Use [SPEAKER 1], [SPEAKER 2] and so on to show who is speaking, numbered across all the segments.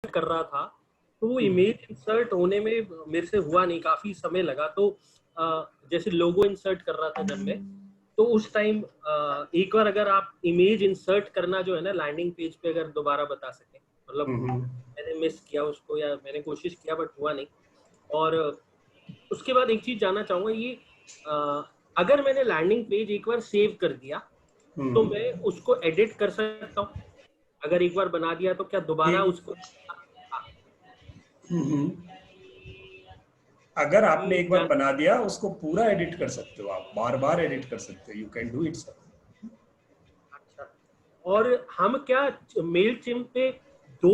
[SPEAKER 1] कर रहा था तो वो इमेज इंसर्ट होने में मेरे से हुआ नहीं, काफी समय लगा। तो जैसे लोगो इंसर्ट कर रहा था जब मैं, तो उस टाइम एक बार अगर आप इमेज इंसर्ट करना जो है ना लैंडिंग पेज पे अगर दोबारा बता सकें, मतलब मैंने मिस किया उसको या मैंने कोशिश किया बट हुआ नहीं। और उसके बाद एक चीज जानना चाहूंगा, ये अगर मैंने लैंडिंग पेज एक बार सेव कर दिया तो मैं उसको एडिट कर सकता हूँ? अगर एक बार बना दिया तो क्या दोबारा उसको
[SPEAKER 2] अगर आपने
[SPEAKER 1] ये
[SPEAKER 2] एक बार बना दिया उसको पूरा एडिट कर सकते हो, आप बार बार एडिट कर सकते हो, you can do it sir.
[SPEAKER 1] अच्छा, और हम क्या मेल चिम्प पे 2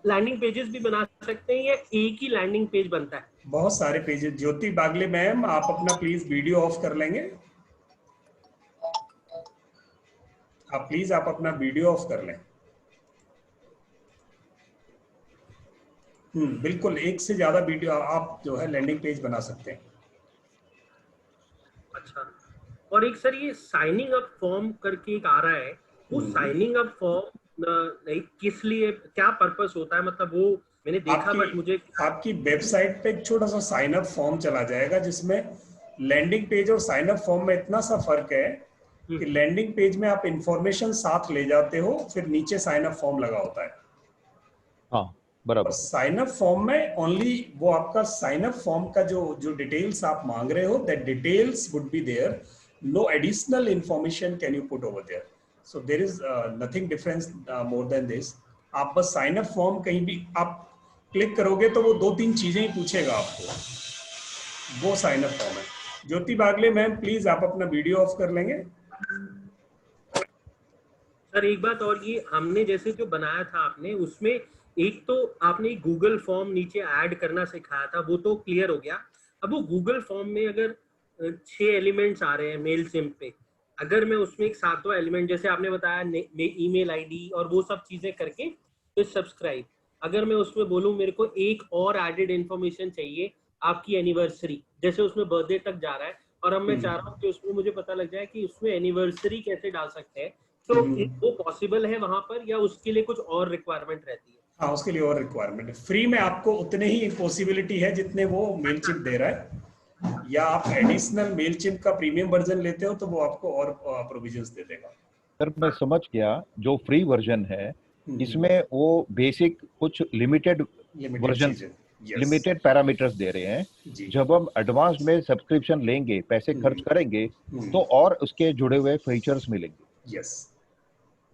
[SPEAKER 1] लैंडिंग पेजेस भी बना सकते हैं या एक ही लैंडिंग पेज बनता है?
[SPEAKER 2] बहुत सारे पेजेस। ज्योति बागले मैम, आप अपना प्लीज वीडियो ऑफ कर लेंगे? आप प्लीज आप अपना वीडियो ऑफ कर लें। बिल्कुल, एक से ज्यादा वीडियो आप जो है लैंडिंग पेज बना सकते हैं।
[SPEAKER 1] अच्छा, और एक सर ये साइनिंग अप फॉर्म करके एक आ रहा है, वो साइनिंग अप फॉर्म किस लिए, क्या पर्पस होता है? मतलब वो मैंने देखा बट मुझे
[SPEAKER 2] आपकी वेबसाइट पे एक छोटा सा साइन अप फॉर्म चला जाएगा, जिसमें लैंडिंग पेज और साइन अप फॉर्म में इतना सा फर्क है कि लैंडिंग पेज में आप इंफॉर्मेशन साथ ले जाते हो, फिर नीचे साइन अप फॉर्म लगा होता है।
[SPEAKER 3] हाँ बराबर।
[SPEAKER 2] और साइन अप फॉर्म में ओनली वो आपका साइन अप फॉर्म का जो जो डिटेल्स आप मांग रहे हो, that details would be there, no additional information can you put over there. So there is nothing difference more than this. आप बस साइन अप फॉर्म कहीं भी आप क्लिक करोगे तो वो 2-3 चीजें ही पूछेगा आपको, वो साइन अप फॉर्म है। ज्योति बागले मैम, प्लीज आप अपना वीडियो ऑफ कर लेंगे?
[SPEAKER 1] सर एक बात और, ये हमने जैसे जो बनाया था आपने, उसमें एक तो आपने गूगल फॉर्म नीचे ऐड करना सिखाया था, वो तो क्लियर हो गया। अब वो गूगल फॉर्म में अगर 6 एलिमेंट्स आ रहे हैं मेल सिम्प पे, अगर मैं उसमें एक 7वां एलिमेंट जैसे आपने बताया ईमेल आईडी और वो सब चीजें करके फिर सब्सक्राइब, अगर मैं उसमें बोलूं मेरे को एक और एडेड इन्फॉर्मेशन चाहिए आपकी एनिवर्सरी, जैसे उसमें बर्थडे तक जा रहा है और अब मैं चाह रहा हूँ कि उसमें मुझे पता लग जाए कि उसमें एनिवर्सरी कैसे डाल सकते हैं, तो वो पॉसिबल है वहां पर या उसके लिए कुछ और रिक्वायरमेंट रहती है?
[SPEAKER 2] हाँ, उसके लिए और रिक्वायरमेंट है। फ्री में आपको उतने ही पॉसिबिलिटी है जितने वो मेलचिप दे रहा है, या आप एडिशनल मेलचिप का प्रीमियम वर्जन लेते हो तो वो आपको और प्रोविजंस दे देगा।
[SPEAKER 3] सर मैं समझ गया, जो फ्री वर्जन है इसमें वो बेसिक कुछ limited version, limited parameters they रहे हैं। जब हम एडवांस में सब्सक्रिप्शन लेंगे, पैसे खर्च करेंगे, तो और उसके जुड़े हुए फीचर्स मिलेंगे।
[SPEAKER 2] यस,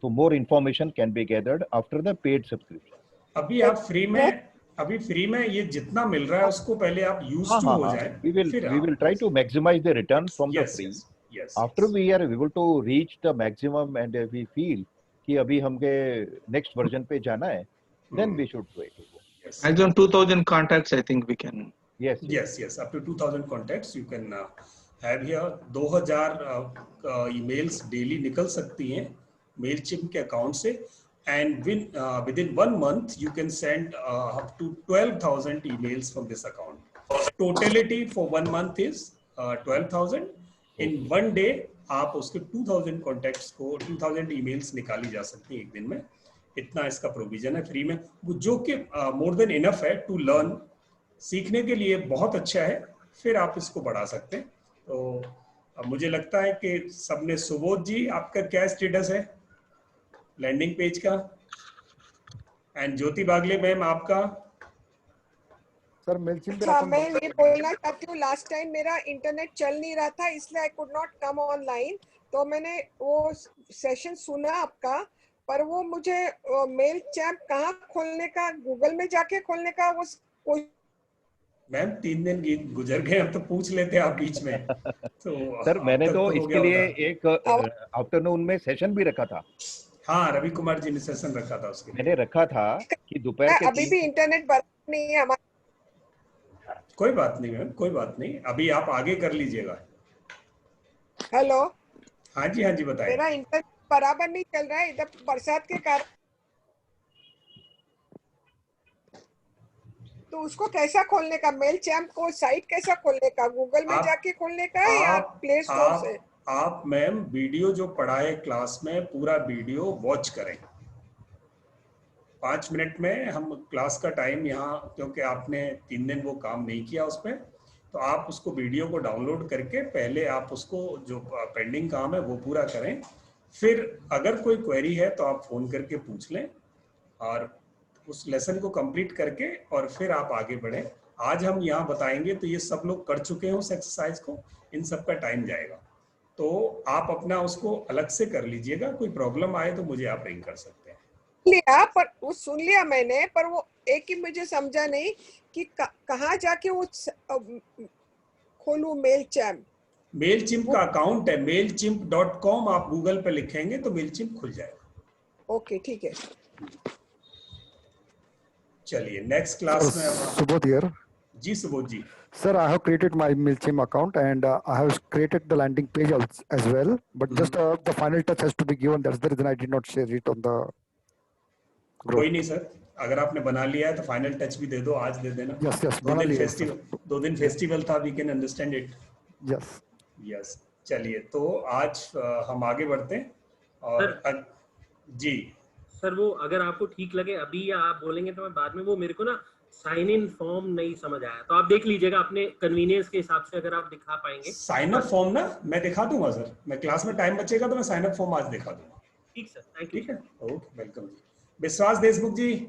[SPEAKER 3] तो more information can be gathered after the paid subscription.
[SPEAKER 2] अभी आप फ्री में ये जितना मिल रहा है उसको पहले आप यूज टू हो जाए, फिर
[SPEAKER 3] we will try to maximize the return from the free.
[SPEAKER 2] yes,
[SPEAKER 3] After we are able to reach the maximum and we feel कि अभी हमके next version पे जाना है, then we should wait.
[SPEAKER 4] Maximum 2000 contacts I think we can.
[SPEAKER 2] Yes, up to 2000 contacts you can have here। 2000 emails daily निकल सकती हैं मेलचिप के अकाउंट से, and within 1 month you can send up to 12,000 emails from this account। Totality for 1 month is 12,000। in 1 day आप उसके 2000 contacts को 2000 emails निकाली जा सकती हैं एक दिन में। इतना इसका प्रोविजन है फ्री में, जो कि मोर देन इनफ है टू लर्न, सीखने के लिए बहुत अच्छा है। फिर आप इसको बढ़ा सकते हैं। तो मुझे लगता है कि सबने, सुबोध जी आपका क्या स्टेटस है लैंडिंग पेज का, एंड ज्योति बागले मैम आपका?
[SPEAKER 5] सर मेलचिम्प
[SPEAKER 6] अच्छा, मैं ये बोलना चाहती हूँ, लास्ट टाइम मेरा इंटरनेट चल नहीं रहा था इसलिए I could not come online, तो मैंने वो सेशन सुना आपका, पर वो मुझे मेल चैम्प कहाँ खोलने का, गूगल में जाके खोलने का वो कोई।
[SPEAKER 2] मैम 3 दिन गुजर गए, अब तो पूछ लेते आप बीच में। तो
[SPEAKER 3] सर मैंने तो इसके लिए एक आफ्टरनून में सेशन भी रखा था।
[SPEAKER 2] हाँ, रवि कुमार जी ने सेशन रखा था उसके लिए।
[SPEAKER 3] मैंने रखा था कि दोपहर के
[SPEAKER 6] अभी भी इंटरनेट बराबर नहीं है हमारा।
[SPEAKER 2] कोई बात नहीं मैम, कोई बात नहीं, अभी आप आगे कर लीजिएगा।
[SPEAKER 6] हेलो,
[SPEAKER 2] हाँ जी बताइए।
[SPEAKER 6] मेरा इंटरनेट बराबर नहीं चल रहा है इधर बरसात के कारण, तो उसको कैसा खोलने का, मेल चैम्प को साइट कैसा खोलने का, गूगल में जाके खोलने का है या प्ले स्टोर से?
[SPEAKER 2] आप मैम वीडियो जो पढ़ाए क्लास में, पूरा वीडियो वॉच करें। 5 मिनट में हम क्लास का टाइम यहाँ, क्योंकि आपने 3 दिन वो काम नहीं किया उस पर, तो आप उसको वीडियो को डाउनलोड करके पहले आप उसको जो पेंडिंग काम है वो पूरा करें, फिर अगर कोई क्वेरी है तो आप फ़ोन करके पूछ लें और उस लेसन को कंप्लीट करके और फिर आप आगे बढ़ें। आज हम यहाँ बताएंगे तो ये सब लोग कर चुके हैं उस एक्सरसाइज को, इन सब का टाइम जाएगा, तो आप अपना उसको अलग से कर लीजिएगा। कोई प्रॉब्लम आए तो मुझे आप रिंग कर सकते हैं।
[SPEAKER 6] लिया, पर वो सुन लिया मैंने, पर वो एक ही मुझे समझा नहीं कि कहाँ जाके वो खोलूं मेल चैम्प।
[SPEAKER 2] मेल चिम्प का अकाउंट है mailchimp.com, आप गूगल पे लिखेंगे तो मेल चिम्प खुल जाएगा।
[SPEAKER 6] ओके, ठीक है।
[SPEAKER 2] चलिए नेक्स्ट क्लास में
[SPEAKER 5] Subodh here.
[SPEAKER 2] जी Subodh ji.
[SPEAKER 5] Sir, I have created my MailChimp account and I have created the landing page as well. But just the final touch has to be given. That's the reason I did not share it on the group.
[SPEAKER 2] कोई नहीं sir, अगर आपने बना लिया है तो final touch भी दे दो, आज दे देना।
[SPEAKER 5] Yes, yes.
[SPEAKER 2] 2 दिन फेस्टिवल था, we can understand it.
[SPEAKER 5] Yes.
[SPEAKER 2] Yes, चलिए तो आज हम आगे बढ़ते हैं और जी
[SPEAKER 1] सर वो अगर आपको ठीक लगे अभी या आप बोलेंगे तो मैं बाद में, वो मेरे को ना साइन इन फॉर्म नहीं समझ आया, तो आप देख लीजिएगा अपने कन्वीनियंस के हिसाब से, अगर आप दिखा पाएंगे।
[SPEAKER 2] साइन अप फॉर्म ना मैं दिखा दूंगा सर, मैं क्लास में टाइम बचेगा तो मैं साइन अप फॉर्म आज दिखा दूंगा।
[SPEAKER 1] ठीक सर, थैंक यू।
[SPEAKER 2] ठीक है, ओके, वेलकम जी। विश्वास देशमुख जी।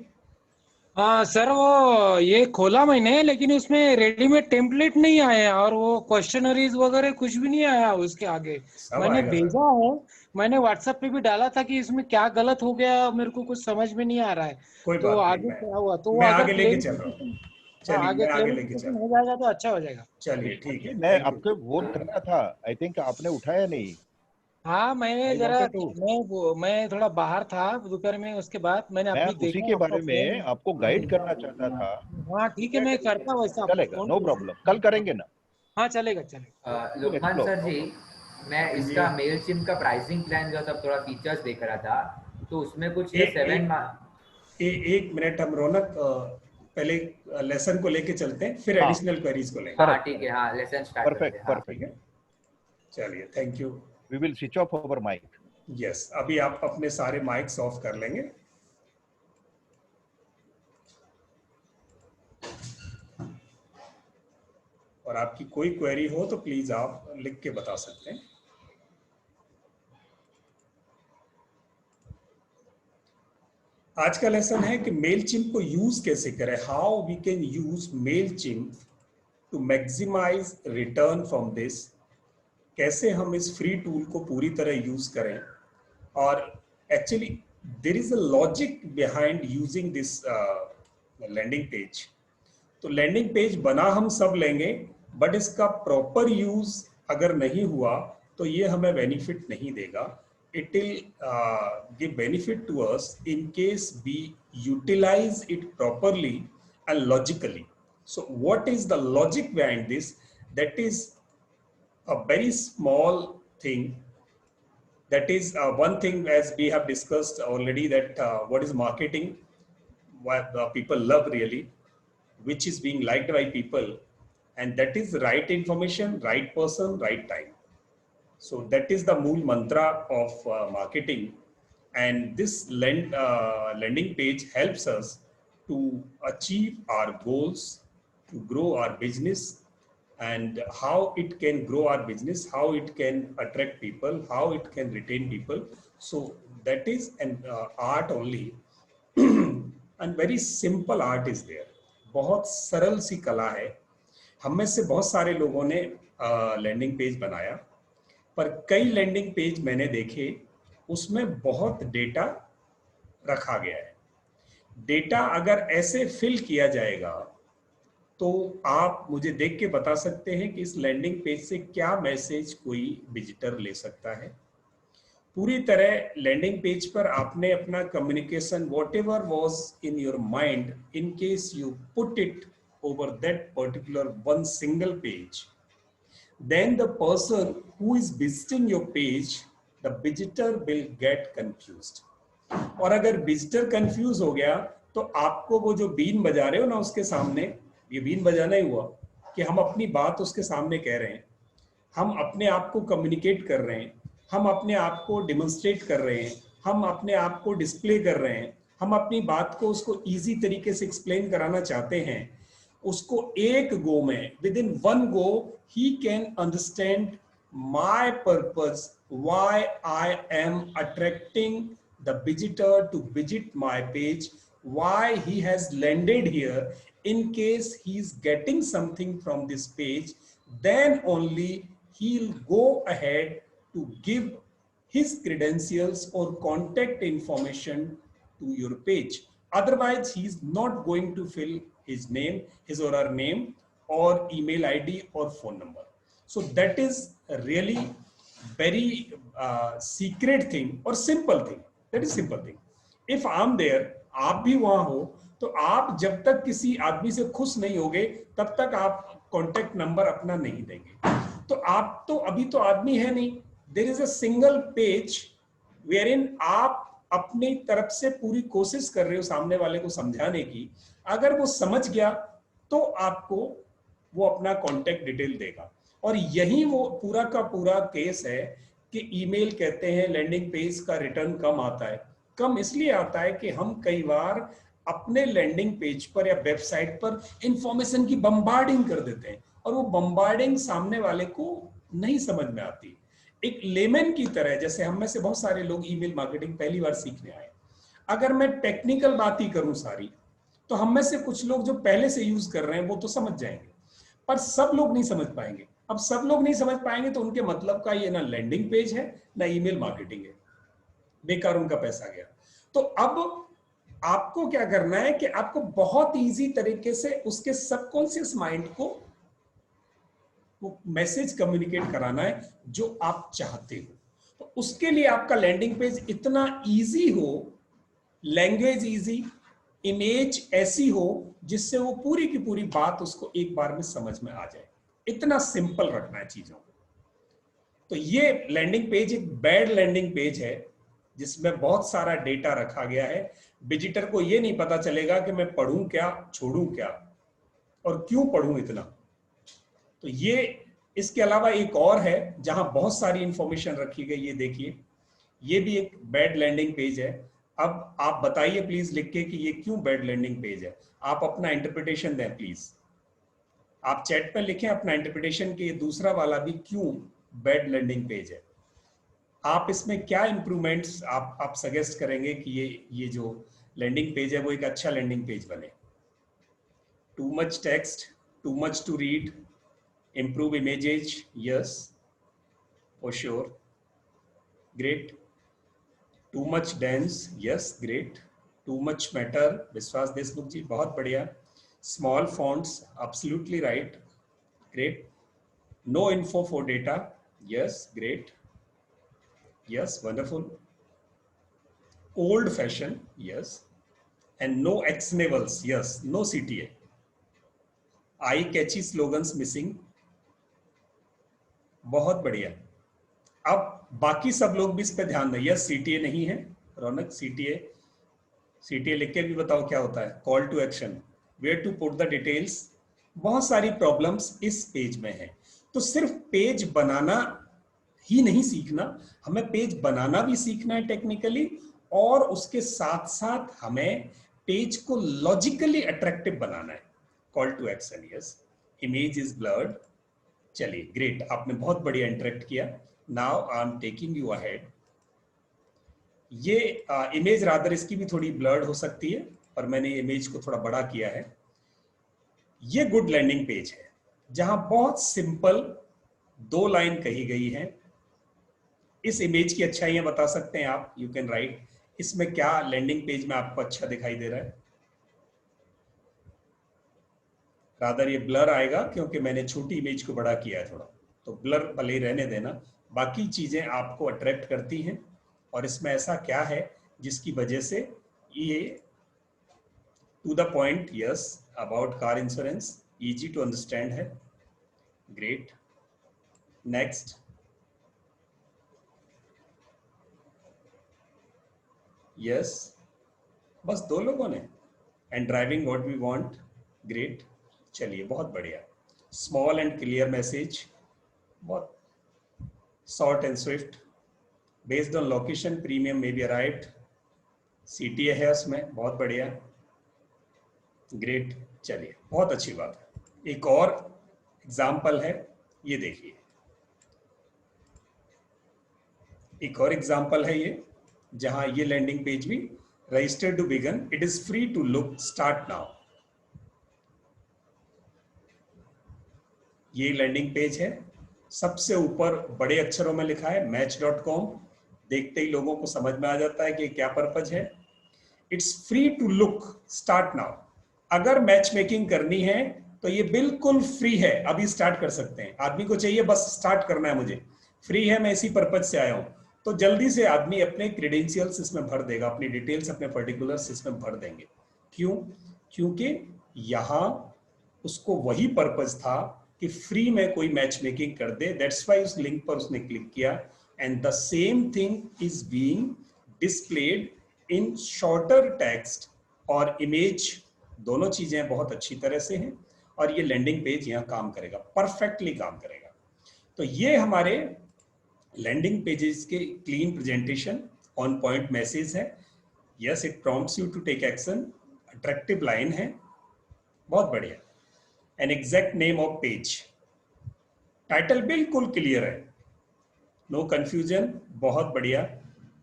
[SPEAKER 7] हाँ सर, वो ये खोला मैंने, लेकिन उसमें रेडीमेड टेम्पलेट नहीं आया और वो क्वेश्चनरीज वगैरह कुछ भी नहीं आया उसके आगे। मैंने भेजा है, मैंने व्हाट्सएप पे भी डाला था कि इसमें क्या गलत हो गया, मेरे को कुछ समझ में नहीं आ रहा है। तो आगे क्या हुआ, तो वो
[SPEAKER 2] आगे लेके चल रहा हूँ। चलिए आगे लेके चल
[SPEAKER 7] हो जाएगा तो अच्छा हो जाएगा।
[SPEAKER 2] चलिए ठीक है,
[SPEAKER 3] मैं आपको फोन करना था, आई थिंक आपने उठाया नहीं।
[SPEAKER 7] हाँ मैंने जरा मैं थोड़ा बाहर था दोपहर में, उसके बाद मैंने अभी देखा।
[SPEAKER 3] उसी के बारे में आपको गाइड करना चाहता था।
[SPEAKER 7] हाँ ठीक है, मैं करता वैसा,
[SPEAKER 3] चलेगा, नो प्रॉब्लम, कल करेंगे ना।
[SPEAKER 7] हाँ चलेगा।
[SPEAKER 8] लोकमान सर जी, मैं इसका मेलचिम्प का प्राइसिंग प्लान जो था, थोड़ा फीचर्स देख रहा था, तो उसमें कुछ
[SPEAKER 2] 1 मिनट हम रौनक पहले लेसन को लेके चलते हैं, फिर एडिशनल क्वेरीज को लेंगे।
[SPEAKER 8] हाँ ठीक है, हाँ लेसन स्टार्ट करते हैं।
[SPEAKER 2] परफेक्ट। चलिए, thank you.
[SPEAKER 3] We will switch off our mic.
[SPEAKER 2] Yes, अभी आप अपने सारे माइक्स ऑफ कर लेंगे। और आपकी कोई क्वेरी हो तो प्लीज आप लिख के बता सकते हैं। आज का लेसन है कि मेलचिम्प को यूज कैसे करें, how we can use Mailchimp to maximise return from this, कैसे हम इस फ्री टूल को पूरी तरह यूज करें। और actually there is a logic behind using this landing page. तो लैंडिंग पेज बना हम सब लेंगे, बट इसका प्रॉपर यूज अगर नहीं हुआ तो ये हमें बेनिफिट नहीं देगा। It will give benefit to us in case we utilise it properly and logically. So what is the logic behind this? That is a very small thing. That is one thing, as we have discussed already, that what is marketing, what people love really, which is being liked by people, and that is right information, right person, right time. So that is the mool mantra of marketing, and this landing page helps us to achieve our goals, to grow our business, and how it can grow our business, how it can attract people, how it can retain people. So that is an art only and very simple art is there. बहुत सरल सी कला है। हम में से बहुत सारे लोगों ने लैंडिंग पेज बनाया, पर कई लैंडिंग पेज मैंने देखे उसमें बहुत डेटा रखा गया है। डेटा अगर ऐसे फिल किया जाएगा तो आप मुझे देख के बता सकते हैं कि इस लैंडिंग पेज से क्या मैसेज कोई विजिटर ले सकता है। पूरी तरह लैंडिंग पेज पर आपने अपना communication, whatever was in your mind, in case you put it over that particular one single page, then the person who is visiting your page, the visitor will get confused. और अगर visitor confuse हो गया तो आपको वो जो been बजा रहे हो ना उसके सामने, ये बीन बजाना ही हुआ कि हम अपनी बात उसके सामने कह रहे हैं, हम अपने आप को कम्युनिकेट कर रहे हैं, हम अपने आप को डिमोन्स्ट्रेट कर रहे हैं, हम अपने आप को डिस्प्ले कर रहे हैं, हम अपनी बात को उसको इजी तरीके से एक्सप्लेन कराना चाहते हैं, उसको एक गो में, within one go he can understand my purpose, why I am attracting the visitor to visit my page, why he has landed here, in case he is getting something from this page, then only he'll go ahead to give his credentials or contact information to your page. Otherwise he is not going to fill his name, his or her name or email ID or phone number. So that is a really very secret thing or simple thing. That is simple thing. If I'm there, आप भी वहां हो, तो आप जब तक किसी आदमी से खुश नहीं होगे तब तक आप कॉन्टेक्ट नंबर अपना नहीं देंगे। तो आप तो अभी तो आदमी है नहीं, there is a single page wherein आप अपनी तरफ से पूरी कोशिश कर रहे हो सामने वाले को समझाने की। अगर वो समझ गया तो आपको वो अपना कॉन्टेक्ट डिटेल देगा। और यही वो पूरा का पूरा केस है कि ईमेल कहते हैं लैंडिंग पेज का रिटर्न कम आता है। कम इसलिए आता है कि हम कई बार अपने लैंडिंग पेज पर या वेबसाइट पर इंफॉर्मेशन की बम्बार्डिंग कर देते हैं और वो बम्बार्डिंग सामने वाले को नहीं समझ में आती। एक लेमन की तरह, जैसे हम में से बहुत सारे लोग ईमेल मार्केटिंग पहली बार सीखने आए, अगर मैं टेक्निकल बात ही करूं सारी, तो हम में से कुछ लोग जो पहले से यूज कर रहे हैं वो तो समझ जाएंगे, पर सब लोग नहीं समझ पाएंगे। अब सब लोग नहीं समझ पाएंगे तो उनके मतलब का ये ना लैंडिंग पेज है ना ईमेल मार्केटिंग है, बेकार उनका पैसा गया। तो अब आपको क्या करना है कि आपको बहुत इजी तरीके से उसके सबकॉन्शियस माइंड को वो मैसेज कम्युनिकेट कराना है जो आप चाहते हो। तो उसके लिए आपका लैंडिंग पेज इतना इजी हो, लैंग्वेज इजी, इमेज ऐसी हो जिससे वो पूरी की पूरी बात उसको एक बार में समझ में आ जाए। इतना सिंपल रखना है चीजों को। तो ये लैंडिंग पेज एक बैड लैंडिंग पेज है जिसमें बहुत सारा डेटा रखा गया है। विजिटर को ये नहीं पता चलेगा कि मैं पढ़ूं क्या, छोड़ूं क्या और क्यों पढ़ूं इतना। तो ये इसके अलावा एक और है जहां बहुत सारी इंफॉर्मेशन रखी गई, ये देखिए, ये भी एक बैड लैंडिंग पेज है। अब आप बताइए प्लीज लिख के कि ये क्यों बैड लैंडिंग पेज है। आप अपना इंटरप्रिटेशन दें प्लीज, आप चैट पर लिखें अपना इंटरप्रिटेशन कि ये दूसरा वाला भी क्यों बैड लैंडिंग पेज है। आप इसमें क्या इंप्रूवमेंट्स आप सजेस्ट करेंगे कि ये जो लैंडिंग पेज है वो एक अच्छा लैंडिंग पेज बने। Too much text, too much to read, improve images, yes, for sure, great. Too much dense, yes, great. Too much matter, विश्वास देशमुख जी बहुत बढ़िया। Small fonts, absolutely right, great. No info for data, yes, great, yes, wonderful. Old fashioned, yes, and no actionables, yes, no CTA. Eye catchy slogans missing, बहुत बढ़िया। अब बाकी सब लोग भी इस पे ध्यान दें। यस, सीटीए नहीं है रौनक, सीटीए लिख के भी बताओ क्या होता है। Call to action, where to put the details, बहुत सारी प्रॉब्लम्स इस पेज में है। तो सिर्फ पेज बनाना ही नहीं सीखना, हमें पेज बनाना भी सीखना है टेक्निकली, और उसके साथ साथ हमें पेज को लॉजिकली अट्रैक्टिव बनाना है। Call to action, yes, image is blurred, चलिए ग्रेट, आपने बहुत बढ़िया इंटरेक्ट किया। Now I am taking you ahead. ये इमेज रादर इसकी भी थोड़ी ब्लर्ड हो सकती है, पर मैंने इमेज को थोड़ा बड़ा किया है। ये गुड लैंडिंग पेज है जहां बहुत सिंपल 2 लाइन कही गई है। इस इमेज की अच्छाइयां बता सकते हैं आप, यू कैन राइट। इसमें क्या लैंडिंग पेज में आपको अच्छा दिखाई दे रहा है? रादर ये ब्लर आएगा क्योंकि मैंने छोटी इमेज को बड़ा किया है थोड़ा, तो ब्लर भले ही रहने देना। बाकी चीजें आपको अट्रैक्ट करती हैं, और इसमें ऐसा क्या है जिसकी वजह से ये to the point, yes, about car insurance, easy to understand है, ग्रेट। नेक्स्ट, यस, बस 2 लोगों ने, and driving what we want, great, चलिए बहुत बढ़िया। स्मॉल एंड क्लियर मैसेज, बहुत short and swift, based on location premium may be arrived, CTA है उसमें, बहुत बढ़िया, ग्रेट। चलिए, बहुत अच्छी बात है। एक और एग्जाम्पल है, ये देखिए, एक और एग्जाम्पल है ये, जहां ये लैंडिंग पेज भी registered to begin, it is free to look, start now. ये लैंडिंग पेज है, सबसे ऊपर बड़े अक्षरों में लिखा है match.com। देखते ही लोगों को समझ में आ जाता है कि क्या पर्पज है। It's free to look, start now. अगर मैच मेकिंग करनी है तो ये बिल्कुल फ्री है, अभी स्टार्ट कर सकते हैं। आदमी को चाहिए बस स्टार्ट करना है, मुझे फ्री है, मैं इसी पर्पज से आया हूं, तो जल्दी से आदमी अपने क्रेडेंशियल्स इसमें भर देगा, अपनी डिटेल्स, अपने पर्टिकुलर्स इसमें भर देंगे। क्यों? क्योंकि यहां उसको वही पर्पज था कि फ्री में कोई मैच मेकिंग कर दे, दैट्स वाई उस लिंक पर उसने क्लिक किया। And the same thing is being displayed in shorter text और इमेज, दोनों चीजें बहुत अच्छी तरह से हैं, और ये लैंडिंग पेज यहाँ काम करेगा, परफेक्टली काम करेगा। तो ये हमारे लैंडिंग पेजेस के clean presentation, on point message है। Yes, it prompts you to take action, attractive line है, बहुत बढ़िया। An exact name of page, title बिल्कुल क्लियर है, नो कंफ्यूजन, बहुत बढ़िया।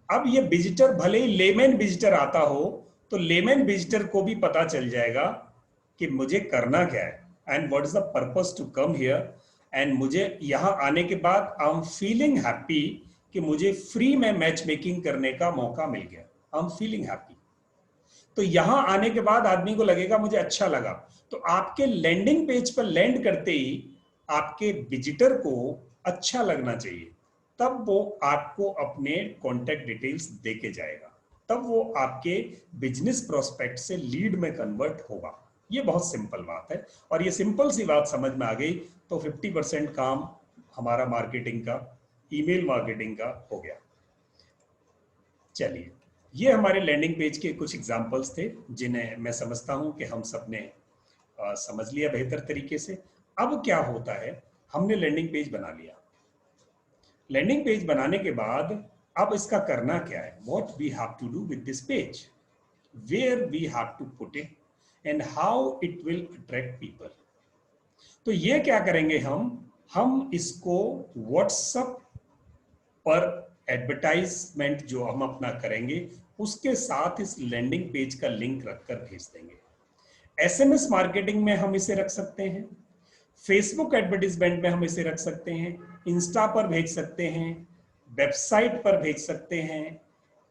[SPEAKER 2] अब ये विजिटर, भले ही लेमैन विजिटर आता हो, तो लेमैन विजिटर को भी पता चल जाएगा कि मुझे करना क्या है, and what is the purpose to come here, and मुझे यहां आने के बाद आई एम फीलिंग हैप्पी कि मुझे फ्री में मैच मेकिंग करने का मौका मिल गया, आई एम फीलिंग हैप्पी। तो यहां आने के बाद आदमी को लगेगा मुझे अच्छा लगा। तो आपके लैंडिंग पेज पर लैंड करते ही आपके विजिटर को अच्छा लगना चाहिए, तब वो आपको अपने कॉन्टैक्ट डिटेल्स देके जाएगा, तब वो आपके बिजनेस प्रोस्पेक्ट से लीड में कन्वर्ट होगा। ये बहुत सिंपल बात है, और ये सिंपल सी बात समझ में आ गई तो 50% काम हमारा मार्केटिंग का, ईमेल मार्केटिंग का हो गया। चलिए, ये हमारे लैंडिंग पेज के कुछ एग्जांपल्स थे, जिन्हें मैं समझता हूं कि हम सबने समझ लिया बेहतर तरीके से। अब क्या होता है, हमने लैंडिंग पेज बना लिया। लैंडिंग पेज बनाने के बाद अब इसका करना क्या है, what we have to do with this page, where we have to put it, and how it will attract people. तो ये क्या करेंगे, हम इसको व्हाट्सएप पर एडवर्टाइजमेंट जो हम अपना करेंगे उसके साथ इस लैंडिंग पेज का लिंक रखकर भेज देंगे। एसएमएस मार्केटिंग में हम इसे रख सकते हैं, फेसबुक एडवर्टाइजमेंट में हम इसे रख सकते हैं, इंस्टा पर भेज सकते हैं, वेबसाइट पर भेज सकते हैं,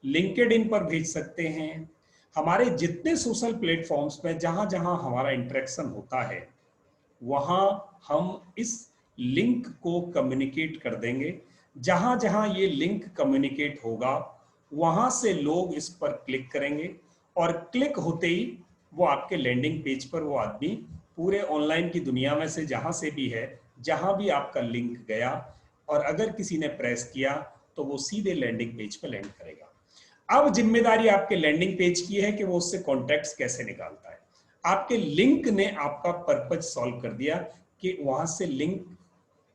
[SPEAKER 2] लिंक्डइन पर भेज सकते हैं। हमारे जितने सोशल प्लेटफॉर्म्स में जहां जहां हमारा इंटरेक्शन होता है, वहां हम इस लिंक को कम्युनिकेट कर देंगे। जहां जहां ये लिंक कम्युनिकेट होगा, वहां से लोग इस पर क्लिक करेंगे, और क्लिक होते ही वो आपके लैंडिंग पेज पर, वो आदमी पूरे ऑनलाइन की दुनिया में से जहां से भी है, जहां भी आपका लिंक गया, और अगर किसी ने प्रेस किया तो वो सीधे लैंडिंग पेज पर लैंड करेगा। अब जिम्मेदारी आपके लैंडिंग पेज की है कि वो उससे कॉन्टैक्ट्स कैसे निकालता है। आपके लिंक ने आपका पर्पज सॉल्व कर दिया कि वहां से लिंक,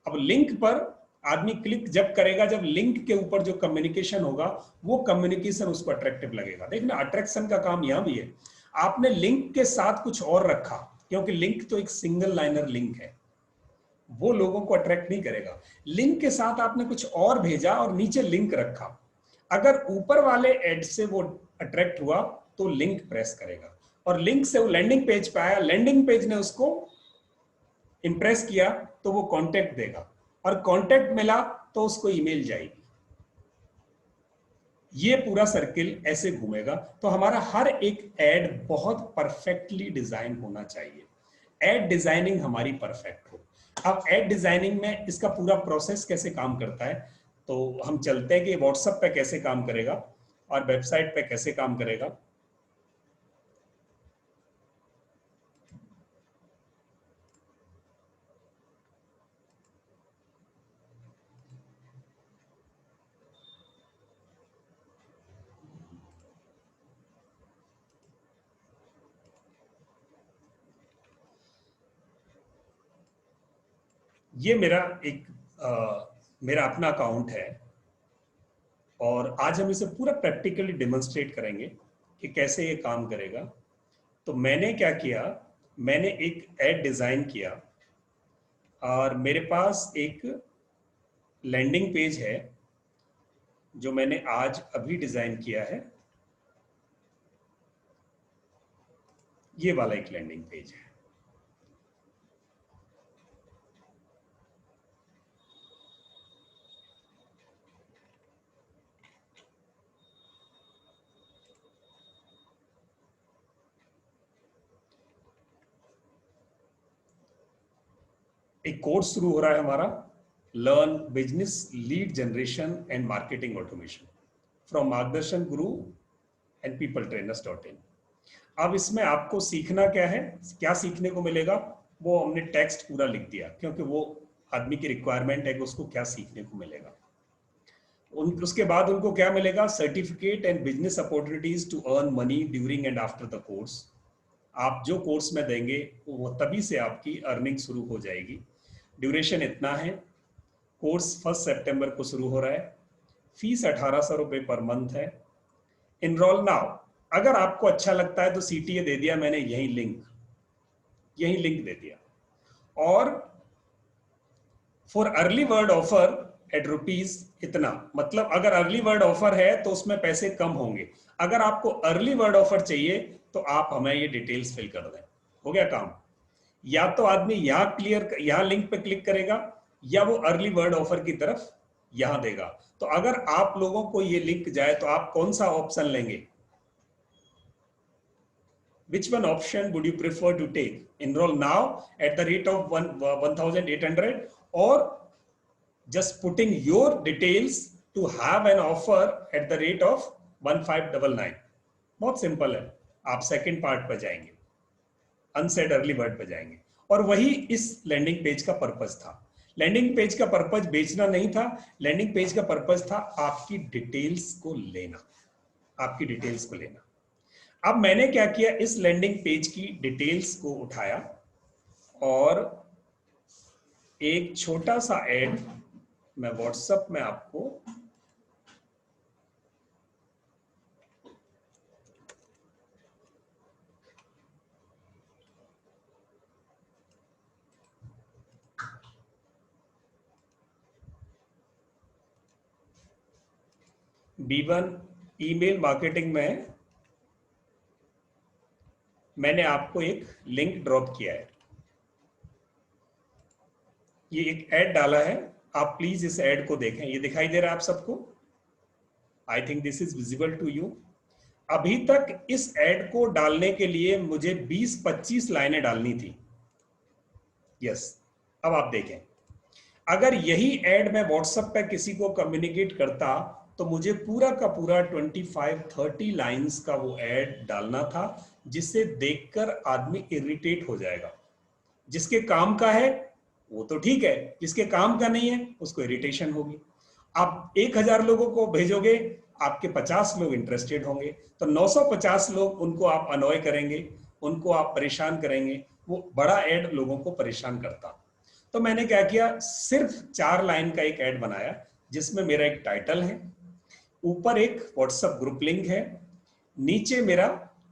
[SPEAKER 2] अब लिंक पर आदमी क्लिक जब करेगा, जब लिंक के ऊपर जो कम्युनिकेशन होगा, वो कम्युनिकेशन उसको अट्रैक्टिव लगेगा। देखना, अट्रैक्शन का काम यहां भी है। आपने लिंक के साथ कुछ और रखा, क्योंकि लिंक तो एक सिंगल लाइनर लिंक है, वो लोगों को अट्रैक्ट नहीं करेगा। लिंक के साथ आपने कुछ और भेजा और नीचे लिंक रखा, अगर ऊपर वाले एड से वो अट्रैक्ट हुआ तो लिंक प्रेस करेगा, और लिंक से वो लैंडिंग पेज पे आया, लैंडिंग पेज ने उसको इंप्रेस किया तो वो कांटेक्ट देगा, और कांटेक्ट मिला तो उसको ईमेल जाएगी। ये पूरा सर्किल ऐसे घूमेगा। तो हमारा हर एक ऐड बहुत परफेक्टली डिजाइन होना चाहिए, ऐड डिजाइनिंग हमारी परफेक्ट हो। अब ऐड डिजाइनिंग में इसका पूरा प्रोसेस कैसे काम करता है, तो हम चलते हैं कि व्हाट्सएप पे कैसे काम करेगा और वेबसाइट पे कैसे काम करेगा। ये मेरा मेरा अपना अकाउंट है, और आज हम इसे पूरा प्रैक्टिकली डेमोन्स्ट्रेट करेंगे कि कैसे ये काम करेगा। तो मैंने क्या किया, मैंने एक ऐड डिजाइन किया और मेरे पास एक लैंडिंग पेज है जो मैंने आज अभी डिजाइन किया है। ये वाला एक लैंडिंग पेज है। एक कोर्स शुरू हो रहा है हमारा, learn business lead generation and marketing automation from मार्गदर्शन गुरु एंड पीपल ट्रेनर्स.in। अब इसमें आपको सीखना क्या है, क्या सीखने को मिलेगा, वो हमने टेक्स्ट पूरा लिख दिया क्योंकि वो आदमी की रिक्वायरमेंट है कि उसको क्या सीखने को मिलेगा। उसके बाद उनको क्या मिलेगा, certificate and business opportunities to earn money during and after the course. आप जो कोर्स में देंगे वो तभी से आपकी अर्निंग शुरू हो जाएगी। ड्यूरेशन इतना है, कोर्स 1 सितंबर को शुरू हो रहा है, फीस 1800 रुपये पर मंथ है। Enrol now. अगर आपको अच्छा लगता है तो CTA दे दिया मैंने, यही लिंक दे दिया। और for early word offer eight rupees इतना, मतलब अगर अर्ली वर्ड ऑफर है तो उसमें पैसे कम होंगे। अगर आपको अर्ली वर्ड ऑफर चाहिए तो आप हमें ये डिटेल्स फिल कर दें, हो गया काम। या तो आदमी यहाँ लिंक पे क्लिक करेगा या वो अर्ली वर्ड ऑफर की तरफ यहां देगा। तो अगर आप लोगों को ये लिंक जाए तो आप कौन सा ऑप्शन लेंगे? Which one option would you prefer to take? Enroll now at the rate of 1,800 or just putting your details to have an offer at the rate of 1,599? बहुत सिंपल है। आप सेकंड पार्ट पर जाएंगे, unsaid early word पर जाएंगे, और वही इस लैंडिंग पेज का पर्पस था। लैंडिंग पेज का पर्पस बेचना नहीं था, लैंडिंग पेज का पर्पस था आपकी डिटेल्स को लेना, आपकी डिटेल्स को लेना। अब मैंने क्या किया, इस लैंडिंग पेज की डिटेल्स को उठाया और एक छोटा सा ऐड मैं व्हाट्सएप में आपको B1 ईमेल मार्केटिंग में मैंने आपको एक लिंक ड्रॉप किया है। ये एक ऐड डाला है, आप प्लीज इस ऐड को देखें। ये दिखाई दे रहा है आप सबको? I think this is visible to you. अभी तक इस ऐड को डालने के लिए मुझे 20-25 लाइनें डालनी थी। यस, अब आप देखें, अगर यही ऐड मैं व्हाट्सएप पे किसी को कम्युनिकेट करता तो मुझे पूरा का पूरा 25-30 लाइंस का वो ऐड डालना था, जिसे देखकर आदमी इरिटेट हो जाएगा। जिसके काम का है वो तो ठीक है, जिसके काम का नहीं है उसको इरिटेशन होगी। आप 1000 लोगों को भेजोगे, आपके 50 लोग इंटरेस्टेड होंगे, तो 950 लोग, उनको आप अनॉय करेंगे, उनको आप परेशान करेंगे। वो बड़ा ऐड लोगों को परेशान करता। तो मैंने क्या किया, सिर्फ 4 लाइन का एक ऐड बनाया जिसमें मेरा एक टाइटल है, ऊपर एक व्हाट्सएप ग्रुप लिंक है, नीचे मेरा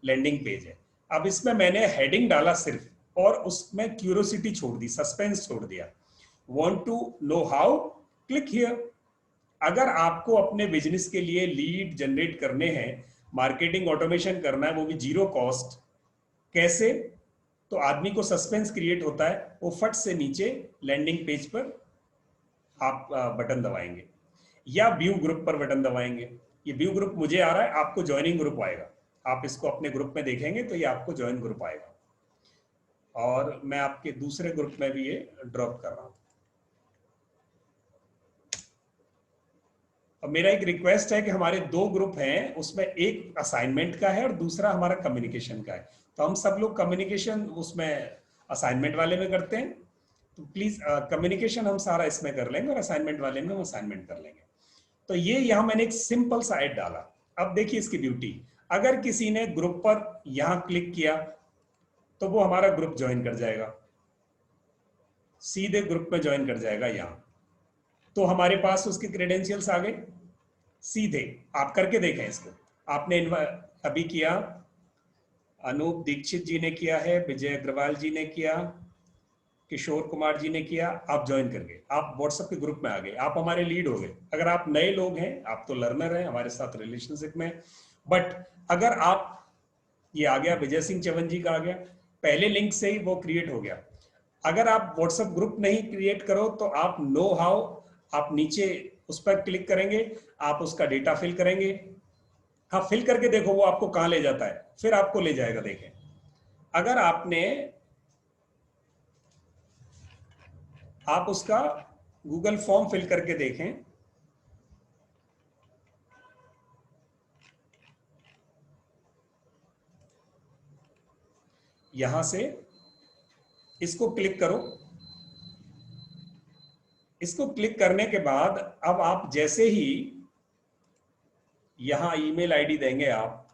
[SPEAKER 2] लैंडिंग पेज है। अब इसमें मैंने हेडिंग डाला सिर्फ, और उसमें क्यूरियोसिटी छोड़ दी, सस्पेंस छोड़ दिया। Want to know how? Click here. अगर आपको अपने बिजनेस के लिए लीड जनरेट करने हैं, मार्केटिंग ऑटोमेशन करना है, वो भी 0 कॉस्ट, कैसे? तो आदमी को सस्पेंस क्रिएट होता है, वो फट से नीचे लैंडिंग पेज पर आप बटन दबाएंगे या व्यू ग्रुप पर बटन दबाएंगे। ये व्यू ग्रुप मुझे आ रहा है, आपको ज्वाइनिंग ग्रुप आएगा। आप इसको अपने ग्रुप में देखेंगे तो ये आपको ज्वाइन ग्रुप आएगा, और मैं आपके दूसरे ग्रुप में भी ये ड्रॉप कर रहा हूं। अब मेरा एक रिक्वेस्ट है कि हमारे 2 ग्रुप हैं, उसमें एक असाइनमेंट का है और दूसरा हमारा कम्युनिकेशन का है। तो हम सब लोग कम्युनिकेशन उसमें असाइनमेंट वाले में करते हैं, तो प्लीज कम्युनिकेशन हम सारा इसमें कर लेंगे और असाइनमेंट वाले में हम असाइनमेंट कर लेंगे। तो ये यहां मैंने एक सिंपल सा ऐड डाला। अब देखिए इसकी ब्यूटी, अगर किसी ने ग्रुप पर यहां क्लिक किया तो वो हमारा ग्रुप ज्वाइन कर जाएगा, सीधे ग्रुप में ज्वाइन कर जाएगा यहां। तो हमारे पास उसके क्रेडेंशियल्स आ गए सीधे। आप करके देखें इसको। आपने अभी किया, अनूप दीक्षित जी ने किया है, विजय अग्रवाल जी ने किया, किशोर कुमार जी ने किया। आप ज्वाइन कर गए, आप व्हाट्सएप के ग्रुप में आ गए, आप हमारे लीड हो गए। अगर आप नए लोग हैं, आप तो लर्नर हैं, हमारे साथ रिलेशनशिप में, बट अगर आप, ये आ गया विजय सिंह चवन जी का आ गया, पहले लिंक से ही वो क्रिएट हो गया। अगर आप व्हाट्सएप ग्रुप नहीं क्रिएट करो तो आप नो हाउ, आप नीचे उस पर क्लिक करेंगे, आप उसका डेटा फिल करेंगे। हाँ, फिल करके देखो वो आपको कहां ले जाता है, फिर आपको ले जाएगा। देखें, अगर आपने, आप उसका गूगल फॉर्म फिल करके देखें, यहां से इसको क्लिक करो। इसको क्लिक करने के बाद अब आप जैसे ही यहां ईमेल आईडी देंगे, आप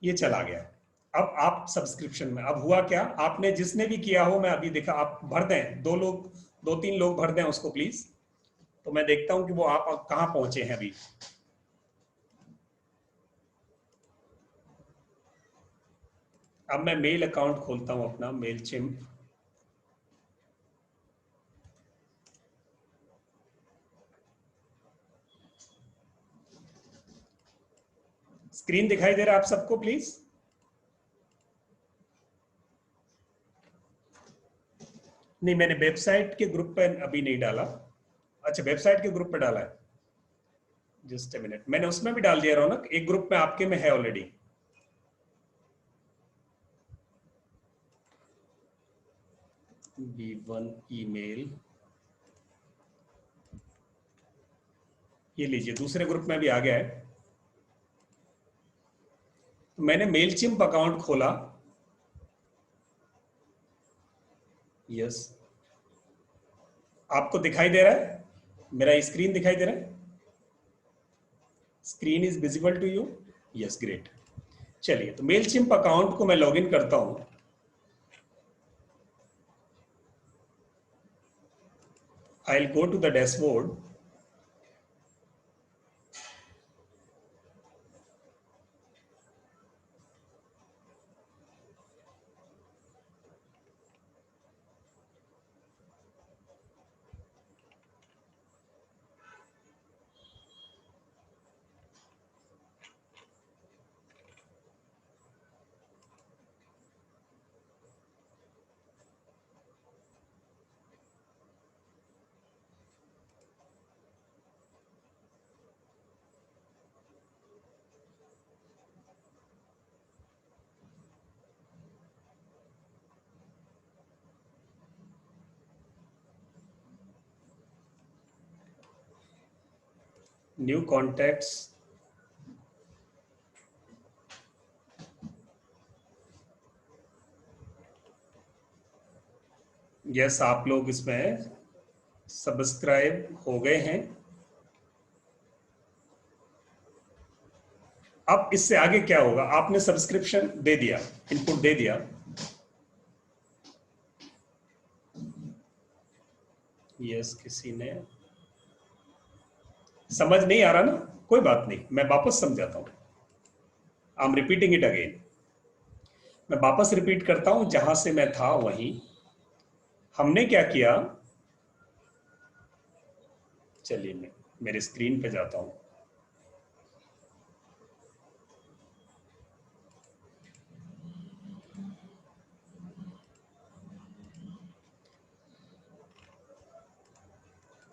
[SPEAKER 2] ये चला गया। अब आप सब्सक्रिप्शन में, अब हुआ क्या, आपने जिसने भी किया हो, मैं अभी देखा, आप भर दें, 2-3 लोग भर दें उसको प्लीज, तो मैं देखता हूं कि वो आप कहां पहुंचे हैं अभी। अब मैं मेल अकाउंट खोलता हूं अपना, मेलचिम्प। स्क्रीन दिखाई दे रहा है आप सबको प्लीज? नहीं, मैंने वेबसाइट के ग्रुप पे अभी नहीं डाला। अच्छा, वेबसाइट के ग्रुप पे डाला है, जस्ट ए मिनट, मैंने उसमें भी डाल दिया रौनक, एक ग्रुप में आपके में है ऑलरेडी। B1 ईमेल, ये लीजिए, दूसरे ग्रुप में भी आ गया है। तो मैंने मेलचिम्प अकाउंट खोला, यस, आपको दिखाई दे रहा है, मेरा स्क्रीन दिखाई दे रहा है? Screen is visible to you? Yes, great. चलिए, तो मेलचिम्प अकाउंट को मैं लॉगिन करता हूं। I'll go to the dashboard. New contacts. Yes, आप लोग इसमें सब्सक्राइब हो गए हैं। अब इससे आगे क्या होगा, आपने सब्सक्रिप्शन दे दिया, इनपुट दे दिया। यस, किसी ने समझ नहीं आ रहा ना, कोई बात नहीं, मैं वापस समझाता हूं। I am repeating it again. मैं वापस रिपीट करता हूं, जहां से मैं था वहीं। हमने क्या किया, चलिए मैं मेरे स्क्रीन पे जाता हूं।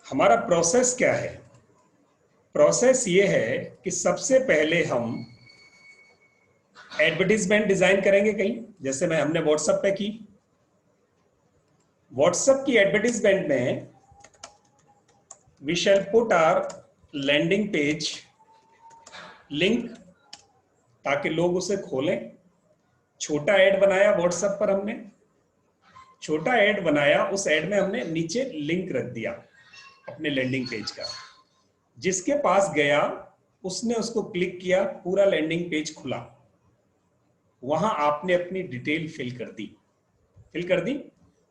[SPEAKER 2] हमारा प्रोसेस क्या है? प्रोसेस ये है कि सबसे पहले हम एडवर्टीजमेंट डिजाइन करेंगे कहीं, जैसे हमने व्हाट्सएप पे की। व्हाट्सएप की एडवर्टीजमेंट में we shall put our landing page link, ताकि लोग उसे खोलें। छोटा ऐड बनाया व्हाट्सएप पर, हमने छोटा ऐड बनाया, उस ऐड में हमने नीचे लिंक रख दिया अपने लैंडिंग पेज का। जिसके पास गया उसने उसको क्लिक किया, पूरा लैंडिंग पेज खुला। वहां आपने अपनी डिटेल फिल कर दी।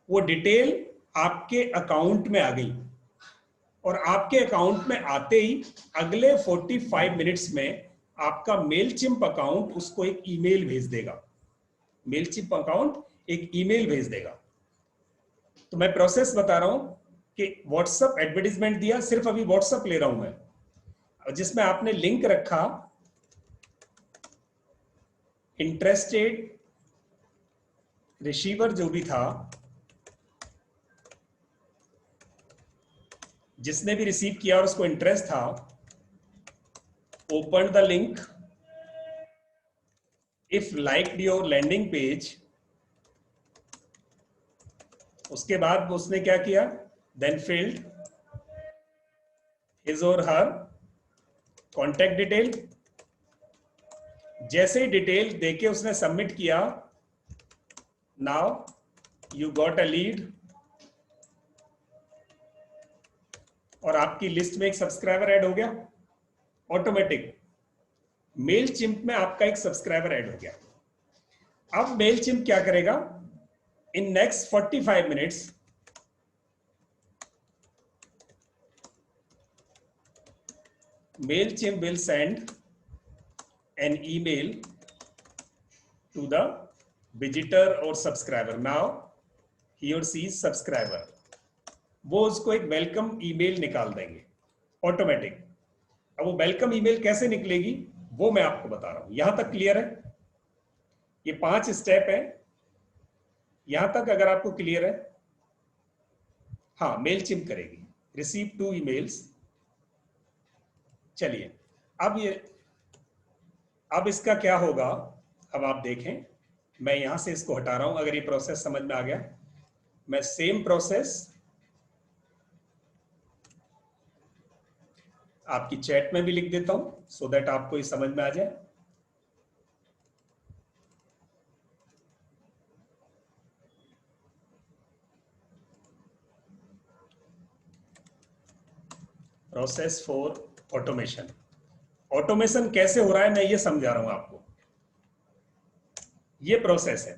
[SPEAKER 2] वो डिटेल आपके अकाउंट में आ गई, और आपके अकाउंट में आते ही अगले 45 मिनट्स में आपका मेलचिम्प अकाउंट उसको एक ईमेल भेज देगा। मेलचिम्प अकाउंट एक ईमेल भेज देगा। तो मैं प्रोसेस बता रहा हूं कि व्हाट्सएप एडवर्टाइजमेंट दिया, सिर्फ अभी व्हाट्सएप ले रहा हूं मैं, जिसमें आपने लिंक रखा इंटरेस्टेड रिसीवर जो भी था, जिसने भी रिसीव किया और उसको इंटरेस्ट था, open the link, if liked your landing page. उसके बाद उसने क्या किया, देन फिल्ड हिज और हर कॉन्टेक्ट डिटेल। जैसे ही डिटेल देके उसने सबमिट किया, now you got a lead, और आपकी लिस्ट में एक सब्सक्राइबर ऐड हो गया ऑटोमेटिक। मेलचिम्प में आपका एक सब्सक्राइबर ऐड हो गया। अब मेलचिम्प क्या करेगा, in next 45 minutes Mailchimp will send an email to the visitor or subscriber. Now he or she is subscriber. वो उसको एक वेलकम ईमेल निकाल देंगे ऑटोमेटिक। अब वो वेलकम ईमेल कैसे निकलेगी वो मैं आपको बता रहा हूं। यहां तक क्लियर है? ये 5 स्टेप है। यहां तक अगर आपको क्लियर है? हाँ, मेलचिम्प करेगी रिसीव 2 ईमेल्स। चलिए अब इसका क्या होगा, अब आप देखें। मैं यहां से इसको हटा रहा हूं। अगर ये प्रोसेस समझ में आ गया, मैं सेम प्रोसेस आपकी चैट में भी लिख देता हूं, सो दैट आपको ये समझ में आ जाए। Process for automation. ऑटोमेशन कैसे हो रहा है मैं ये समझा रहा हूं आपको। ये प्रोसेस है।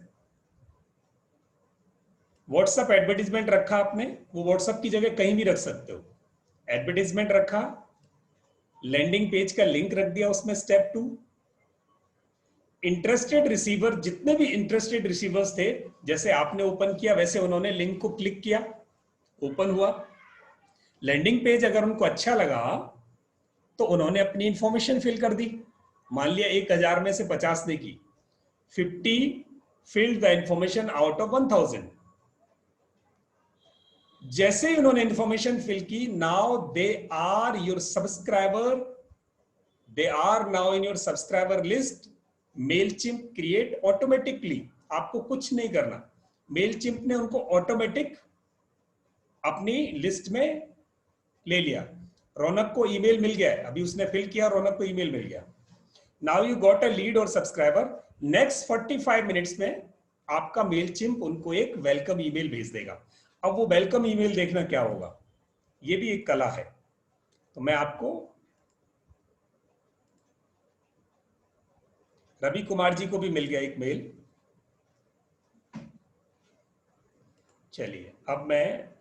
[SPEAKER 2] व्हाट्सएप एडवर्टीजमेंट रखा आपने, वो व्हाट्सएप की जगह कहीं भी रख सकते हो। एडवर्टीजमेंट रखा, लैंडिंग पेज का लिंक रख दिया उसमें, स्टेप 2। इंटरेस्टेड रिसीवर, जितने भी इंटरेस्टेड रिसीवर्स थे, जैसे आपने ओपन किया वैसे उन्होंने लिंक को क्लिक किया, ओपन हुआ। लैंडिंग पेज अगर उनको अच्छा लगा तो उन्होंने अपनी इंफॉर्मेशन फिल कर दी। मान लिया 1000 में से 50 ने की, 50 filled the information out of 1000। जैसे ही उन्होंने इंफॉर्मेशन फिल की, now they are your subscriber, they are now in your subscriber list. Mailchimp create automatically, आपको कुछ नहीं करना। मेलचिम्प ने उनको ऑटोमेटिक अपनी लिस्ट में ले लिया। रौनक को ईमेल मिल गया, अभी उसने फिल किया, रौनक को ईमेल मिल गया। Now you got a lead और सब्सक्राइबर। नेक्स्ट 45 मिनट्स में आपका मेलचिम्प उनको एक वेलकम ईमेल भेज देगा। अब वो वेलकम ईमेल देखना क्या होगा, ये भी एक कला है। तो मैं आपको, रवि कुमार जी को भी मिल गया एक मेल। चलिए अब मैं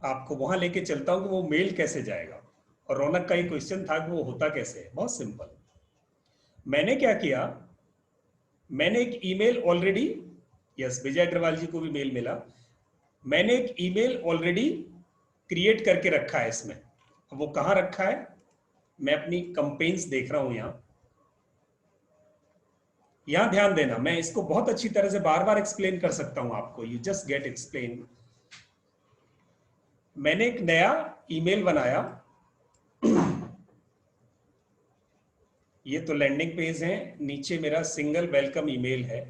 [SPEAKER 2] आपको वहां लेके चलता हूं कि वो मेल कैसे जाएगा। और रौनक का एक क्वेश्चन था कि वो होता कैसे है। बहुत सिंपल। मैंने क्या किया, मैंने एक ईमेल ऑलरेडी, यस विजय अग्रवाल जी को भी मेल मिला, मैंने एक ईमेल ऑलरेडी क्रिएट करके रखा है इसमें। अब वो कहां रखा है, मैं अपनी कंपेन्स देख रहा हूं। यहां ध्यान देना, मैं इसको बहुत अच्छी तरह से बार बार एक्सप्लेन कर सकता हूं आपको, यू जस्ट गेट एक्सप्लेन। मैंने एक नया ईमेल बनाया। ये तो लैंडिंग पेज है, नीचे मेरा सिंगल वेलकम ईमेल है,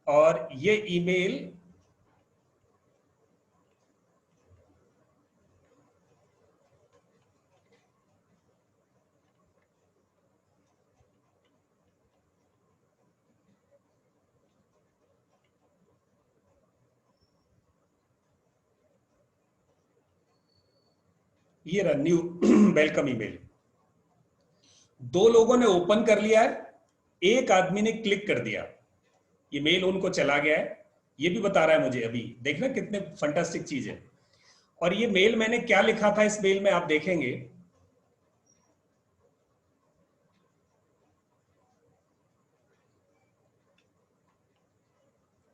[SPEAKER 2] और ये ईमेल ये रहा न्यू वेलकम ईमेल। 2 लोगों ने ओपन कर लिया है, एक आदमी ने क्लिक कर दिया, ये मेल उनको चला गया है। ये भी बता रहा है मुझे अभी, देखना कितने फंटास्टिक चीज है। और ये मेल मैंने क्या लिखा था इस मेल में आप देखेंगे,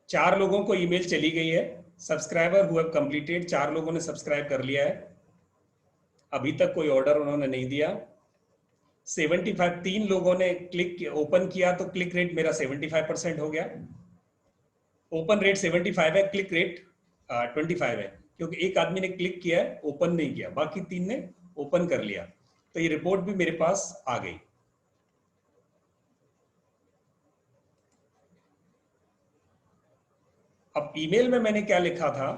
[SPEAKER 2] चार लोगों को ईमेल चली गई है। सब्सक्राइबर हु हैव कंप्लीटेड, 4 लोगों ने सब्सक्राइब कर लिया है, अभी तक कोई ऑर्डर उन्होंने नहीं दिया। 75 3 लोगों ने क्लिक ओपन किया, तो क्लिक रेट मेरा 75% हो गया। ओपन रेट 75 है, क्लिक रेट 25 है, क्योंकि एक आदमी ने क्लिक किया है, ओपन नहीं किया, बाकी 3 ने ओपन कर लिया। तो ये रिपोर्ट भी मेरे पास आ गई। अब ईमेल में मैंने क्या लिखा था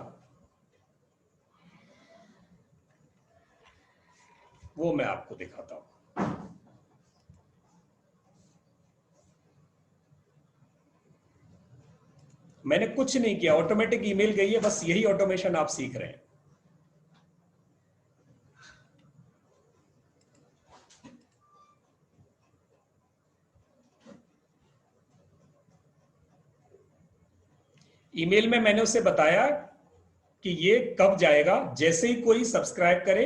[SPEAKER 2] वो मैं आपको दिखाता हूं। मैंने कुछ नहीं किया, ऑटोमेटिक ईमेल गई है, बस यही ऑटोमेशन आप सीख रहे हैं। ईमेल में मैंने उसे बताया कि ये कब जाएगा, जैसे ही कोई सब्सक्राइब करे,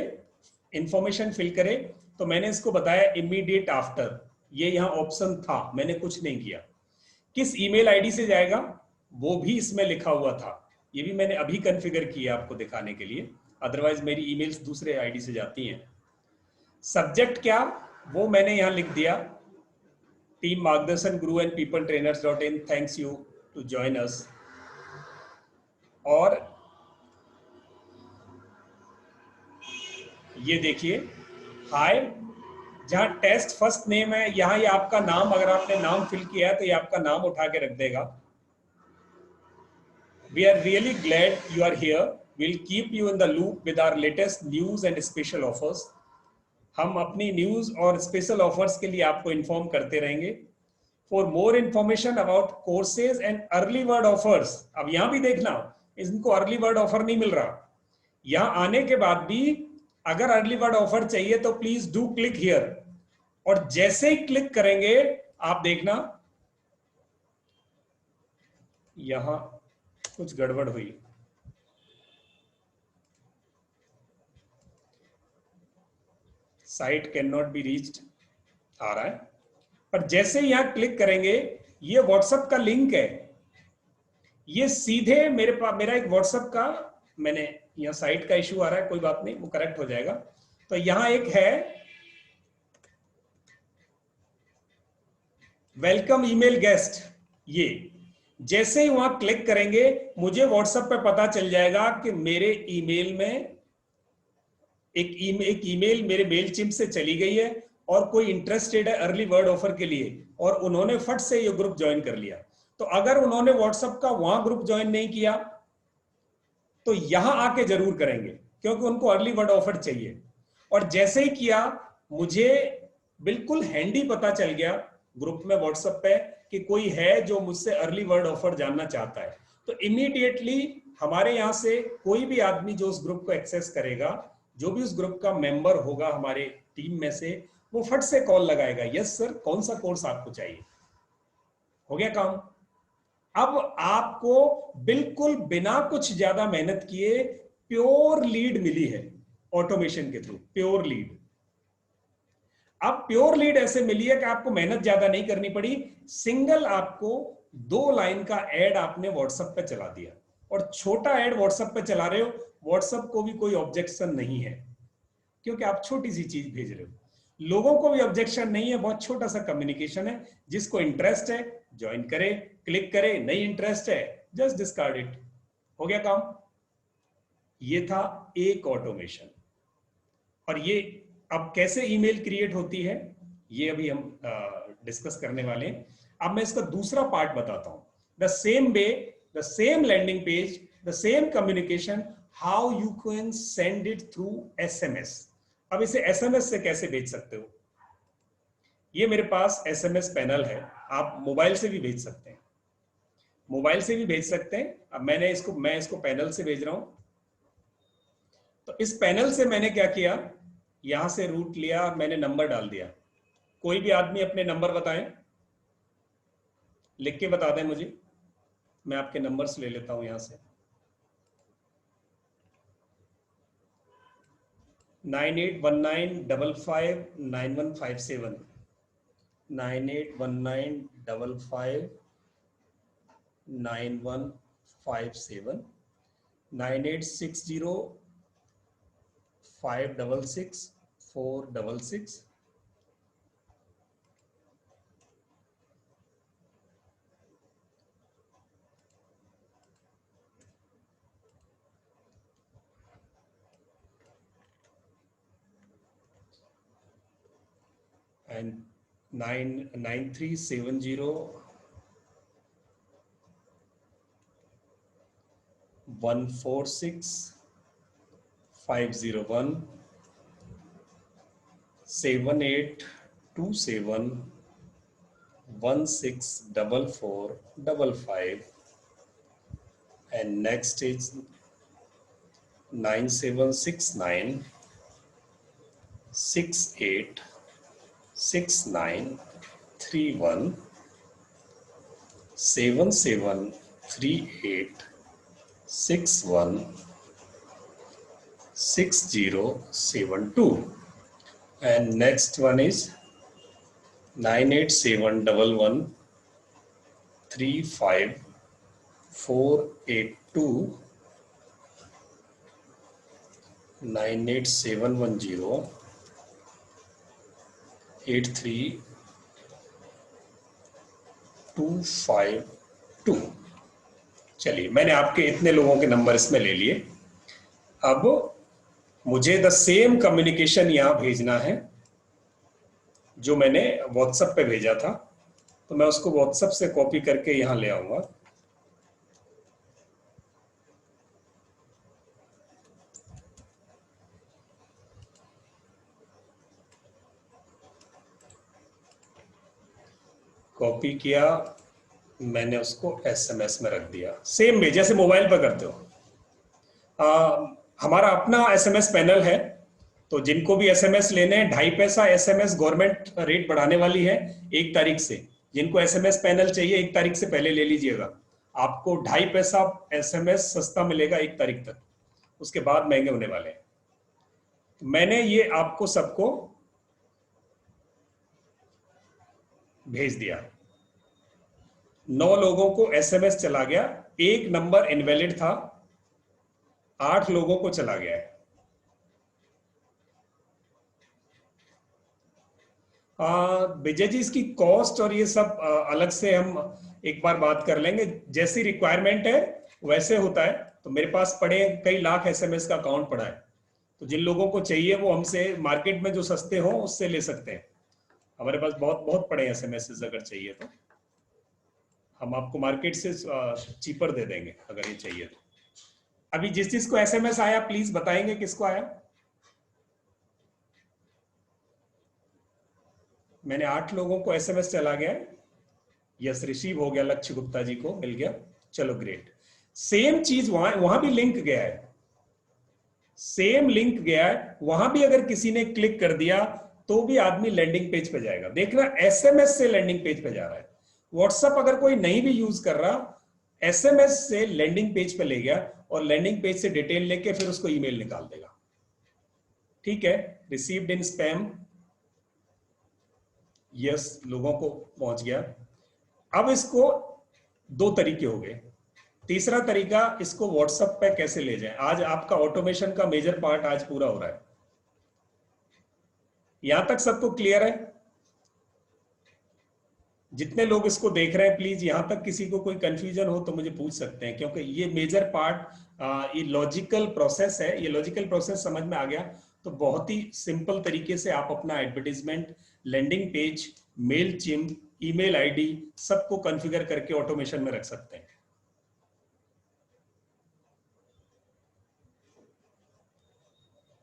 [SPEAKER 2] इंफॉर्मेशन फिल करे, तो मैंने इसको बताया इमीडिएट आफ्टर। ये यहां ऑप्शन था, मैंने कुछ नहीं किया। किस ईमेल आईडी से जाएगा वो भी इसमें लिखा हुआ था, ये भी मैंने अभी कॉन्फ़िगर किया आपको दिखाने के लिए, अदरवाइज मेरी ईमेल्स दूसरे आईडी से जाती हैं। सब्जेक्ट क्या, वो मैंने यहां लिख दिया, team Margdarshan Guru and people trainers, thanks you to join us. और ये देखिए हाय, जहां टेस्ट फर्स्ट नेम है, यहां ये आपका नाम, अगर आपने नाम फिल किया है तो ये आपका नाम उठा के रख देगा। We are really glad you are here. We'll keep you in the loop with our latest news and special offers. हम अपनी न्यूज और स्पेशल ऑफर्स के लिए आपको इन्फॉर्म करते रहेंगे। For more information about courses and early bird offers, अब यहां भी देखना, इनको अर्ली बर्ड ऑफर नहीं मिल रहा। यहां आने के बाद भी अगर अर्ली बर्ड ऑफर चाहिए तो प्लीज डू क्लिक हियर, और जैसे ही क्लिक करेंगे आप देखना यहां कुछ गड़बड़ हुई। Site can not be reached आ रहा है, पर जैसे ही यहां क्लिक करेंगे, ये व्हाट्सएप का लिंक है, ये सीधे मेरे पास, मेरा एक व्हाट्सएप का, मैंने यहाँ साइट का इशू आ रहा है, कोई बात नहीं, वो करेक्ट हो जाएगा। तो यहां एक है वेलकम ईमेल गेस्ट, ये जैसे ही वहां क्लिक करेंगे मुझे व्हाट्सएप पे पता चल जाएगा कि मेरे ईमेल में एक ईमेल मेरे मेल चिम से चली गई है और कोई इंटरेस्टेड है अर्ली बर्ड ऑफर के लिए, और उन्होंने फट से ये ग्रुप ज्वाइन कर लिया। तो अगर उन्होंने व्हाट्सएप का वहां ग्रुप ज्वाइन नहीं किया तो यहां आके जरूर करेंगे, क्योंकि उनको अर्ली बर्ड ऑफर चाहिए। और जैसे ही किया, मुझे बिल्कुल हैंडी पता चल गया ग्रुप में व्हाट्सएप पे कि कोई है जो मुझसे अर्ली बर्ड ऑफर जानना चाहता है। तो इमीडिएटली हमारे यहां से कोई भी आदमी जो उस ग्रुप को एक्सेस करेगा, जो भी उस ग्रुप का मेंबर होगा हमारे टीम में से, वो फट से कॉल लगाएगा, यस सर कौन सा कोर्स आपको चाहिए। हो गया काम। अब आपको बिल्कुल बिना कुछ ज्यादा मेहनत किए प्योर लीड मिली है ऑटोमेशन के थ्रू, प्योर लीड। अब प्योर लीड ऐसे मिली है कि आपको मेहनत ज्यादा नहीं करनी पड़ी, सिंगल आपको 2 लाइन का एड आपने व्हाट्सएप पे चला दिया, और छोटा एड व्हाट्सएप पे चला रहे हो, व्हाट्सएप को भी कोई ऑब्जेक्शन नहीं है, क्योंकि आप छोटी सी चीज भेज रहे हो। लोगों को भी ऑब्जेक्शन नहीं है, बहुत छोटा सा कम्युनिकेशन है। जिसको इंटरेस्ट है ज्वाइन करे, क्लिक करे, नहीं इंटरेस्ट है जस्ट डिस्कार्ड इट। हो गया काम। ये था एक ऑटोमेशन। और ये अब कैसे ईमेल क्रिएट होती है ये अभी हम डिस्कस करने वाले हैं। अब मैं इसका दूसरा पार्ट बताता हूं। The same way, the same landing page, the same communication, how you can send it through SMS। अब इसे SMS से कैसे भेज सकते हो? ये मेरे पास SMS पैनल है, आप मोबाइल से भी भेज सकते हैं, मोबाइल से भी भेज सकते हैं। अब मैं इसको पैनल से भेज रहा हूं। तो इस पैनल से मैंने क्या किया, यहां से रूट लिया, मैंने नंबर डाल दिया। कोई भी आदमी अपने नंबर बताएं, लिख के बता दें मुझे, मैं आपके नंबर्स ले लेता हूं यहां से। 9819559157, 9819559157, 9860566466, and 9370 146 501 7827 164455, and next is 9769 68 6931 7738 61 6072, and next one is 98711 35482, 98710 83252। चलिए, मैंने आपके इतने लोगों के नंबर इसमें ले लिए। अब मुझे द सेम कम्युनिकेशन यहां भेजना है जो मैंने व्हाट्सएप पे भेजा था, तो मैं उसको व्हाट्सएप से कॉपी करके यहां ले आऊंगा। कॉपी किया मैंने, उसको एसएमएस में रख दिया, सेम में जैसे मोबाइल पर करते हो। हमारा अपना एसएमएस पैनल है, तो जिनको भी एसएमएस लेने हैं 2.5 पैसा एसएमएस गवर्नमेंट रेट बढ़ाने वाली है 1 तारीख से। जिनको एसएमएस पैनल चाहिए 1 तारीख से पहले ले लीजिएगा, आपको 2.5 पैसा एसएमएस सस्ता मिलेगा 1 तारीख तक, उसके बाद महंगे होने वाले हैं। मैंने ये आपको सबको भेज दिया। 9 लोगों को एसएमएस चला गया, 1 नंबर इनवैलिड था, 8 लोगों को चला गया है। विजय जी, इसकी कॉस्ट और ये सब अलग से हम एक बार बात कर लेंगे, जैसी रिक्वायरमेंट है वैसे होता है। तो मेरे पास पड़े कई लाख एसएमएस का अकाउंट पड़ा है, तो जिन लोगों को चाहिए वो हमसे मार्केट में जो सस्ते हो उससे ले सकते हैं। हमारे पास बहुत बहुत पड़े एसएमएस, अगर चाहिए तो हम आपको मार्केट से चीपर दे देंगे अगर ये चाहिए तो। अभी जिस जिसको एसएमएस आया प्लीज बताएंगे किसको आया। मैंने 8 लोगों को एसएमएस चला गया है। यस, रिसीव हो गया, लक्ष्य गुप्ता जी को मिल गया, चलो ग्रेट। सेम चीज वहां भी लिंक गया है, सेम लिंक गया है, वहां भी अगर किसी ने क्लिक कर दिया तो भी आदमी लैंडिंग पेज पे जाएगा। देखना, एसएमएस से लैंडिंग पेज पे जा रहा है। व्हाट्सएप अगर कोई नहीं भी यूज कर रहा, एसएमएस से लैंडिंग पेज पे ले गया और लैंडिंग पेज से डिटेल लेके फिर उसको ईमेल निकाल देगा। ठीक है, रिसीव्ड इन स्पैम, यस, लोगों को पहुंच गया। अब इसको 2 तरीके हो गए। तीसरा तरीका, इसको व्हाट्सएप पे कैसे ले जाएं। आज आपका ऑटोमेशन का मेजर पार्ट आज पूरा हो रहा है। यहां तक सबको क्लियर है? जितने लोग इसको देख रहे हैं प्लीज, यहां तक किसी को कोई कंफ्यूजन हो तो मुझे पूछ सकते हैं, क्योंकि ये मेजर पार्ट, ये लॉजिकल प्रोसेस है। ये लॉजिकल प्रोसेस समझ में आ गया तो बहुत ही सिंपल तरीके से आप अपना advertisement, landing page, Mailchimp, email ID सबको कॉन्फ़िगर करके ऑटोमेशन में रख सकते हैं।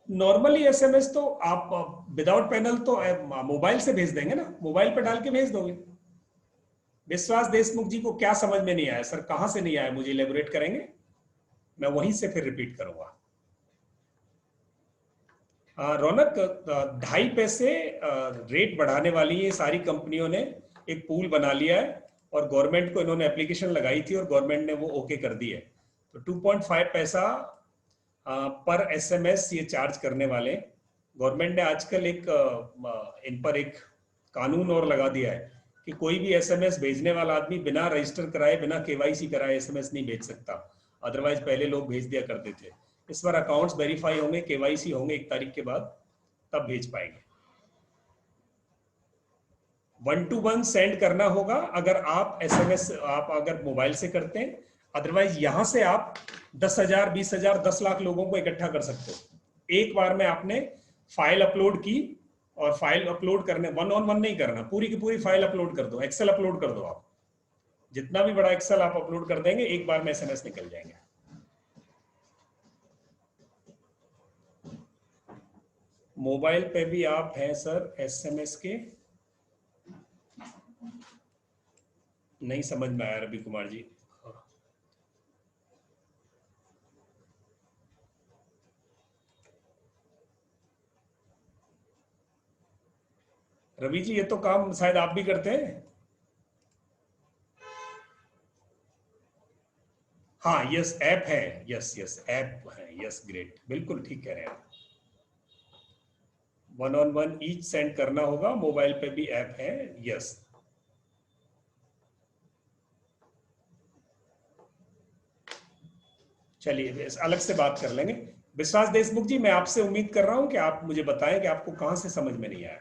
[SPEAKER 2] नॉर्मली एसएमएस तो आप विदाउट पैनल तो मोबाइल से भेज देंगे ना, मोबाइल पर डाल के भेज दोगे। विश्वास देशमुख जी को क्या समझ में नहीं आया सर, कहां से नहीं आया, मुझे इलेबोरेट करेंगे, मैं वहीं से फिर रिपीट करूंगा। रौनक 2.5 पैसे रेट बढ़ाने वाली है सारी कंपनियों ने, एक पूल बना लिया है और गवर्नमेंट को इन्होंने एप्लीकेशन लगाई थी और गवर्नमेंट ने वो ओके कर दी है। तो 2.5 पैसा पर एसएमएस ये चार्ज करने वाले। गवर्नमेंट ने आजकल एक इन पर एक कानून और लगा दिया है कि कोई भी एसएमएस भेजने वाला आदमी बिना रजिस्टर कराए, बिना केवाईसी कराए एसएमएस नहीं भेज सकता। अदरवाइज पहले लोग भेज दिया करते थे। इस बार अकाउंट्स वेरीफाई होंगे, केवाईसी होंगे 1 तारीख के बाद, तब भेज पाएंगे। 1 to 1 सेंड करना होगा अगर आप एसएमएस आप अगर मोबाइल से करते हैं। अदरवाइज यहां से आप 10,000, 20,000, 10 लाख लोगों को इकट्ठा कर सकते हो। एक बार में आपने फाइल अपलोड की और फाइल अपलोड करने 1 on 1 नहीं करना, पूरी की पूरी फाइल अपलोड कर दो, एक्सेल अपलोड कर दो। आप जितना भी बड़ा एक्सेल आप अपलोड कर देंगे, एक बार में एसएमएस निकल जाएंगे। मोबाइल पे भी आप हैं सर एसएमएस के? नहीं समझ में आया रवि कुमार जी। रवि जी ये तो काम शायद आप भी करते हैं। हाँ यस ऐप है, यस यस ऐप है, यस ग्रेट, बिल्कुल ठीक कह रहे हैं। 1 on 1 ईच सेंड करना होगा, मोबाइल पे भी ऐप है, यस। चलिए अलग से बात कर लेंगे। विश्वास देशमुख जी, मैं आपसे उम्मीद कर रहा हूं कि आप मुझे बताएं कि आपको कहां से समझ में नहीं आया।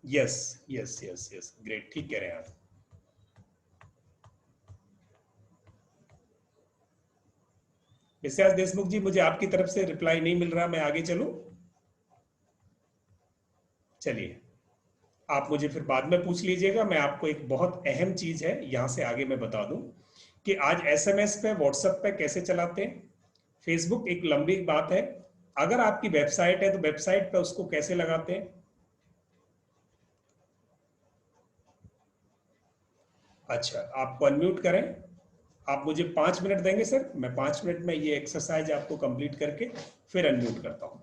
[SPEAKER 2] Yes yes yes yes great, ठीक कह रहे हैं आप। विश्वास देशमुख जी, मुझे आपकी तरफ से रिप्लाई नहीं मिल रहा, मैं आगे चलूं? चलिए आप मुझे फिर बाद में पूछ लीजिएगा। मैं आपको एक बहुत अहम चीज है यहां से आगे मैं बता दूं कि आज एसएमएस पे, व्हाट्सएप पे कैसे चलाते हैं। फेसबुक एक लंबी बात है। अगर आपकी वेबसाइट है तो वेबसाइट पे उसको कैसे लगाते हैं। अच्छा, आपको अनम्यूट करें। आप मुझे 5 मिनट देंगे सर, मैं 5 मिनट में ये एक्सरसाइज आपको कंप्लीट करके फिर अनम्यूट करता हूं।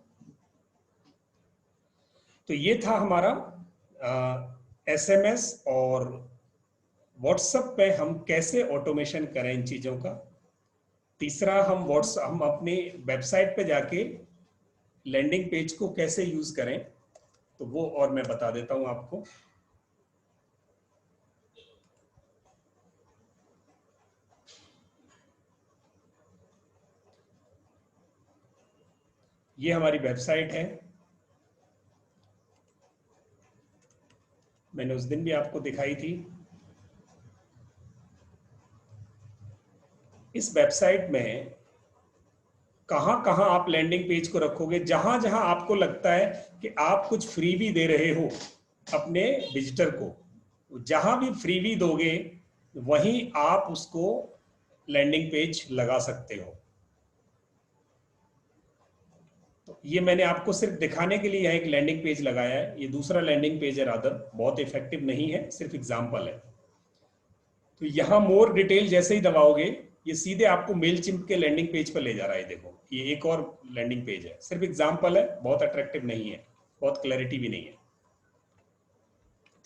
[SPEAKER 2] तो ये था हमारा एसएमएस और व्हाट्सएप पे हम कैसे ऑटोमेशन करें इन चीजों का। तीसरा, हम अपनी वेबसाइट पे जाके लैंडिंग पेज को कैसे यूज करें, तो वो और मैं बता देता हूं आपको। ये हमारी वेबसाइट है, मैंने उस दिन भी आपको दिखाई थी। इस वेबसाइट में कहां कहां आप लैंडिंग पेज को रखोगे, जहां जहां आपको लगता है कि आप कुछ फ्रीबी दे रहे हो अपने विजिटर को, जहां भी फ्रीबी दोगे वहीं आप उसको लैंडिंग पेज लगा सकते हो। तो ये मैंने आपको सिर्फ दिखाने के लिए यहाँ एक लैंडिंग पेज लगाया है। ये दूसरा लैंडिंग पेज है, रादर बहुत इफेक्टिव नहीं है, सिर्फ एग्जांपल है। तो यहाँ मोर डिटेल जैसे ही दबाओगे ये सीधे आपको मेलचिम्प के लैंडिंग पेज पर ले जा रहा है। देखो ये एक और लैंडिंग पेज है, सिर्फ एग्जांपल है, बहुत अट्रैक्टिव नहीं है, बहुत क्लैरिटी भी नहीं है।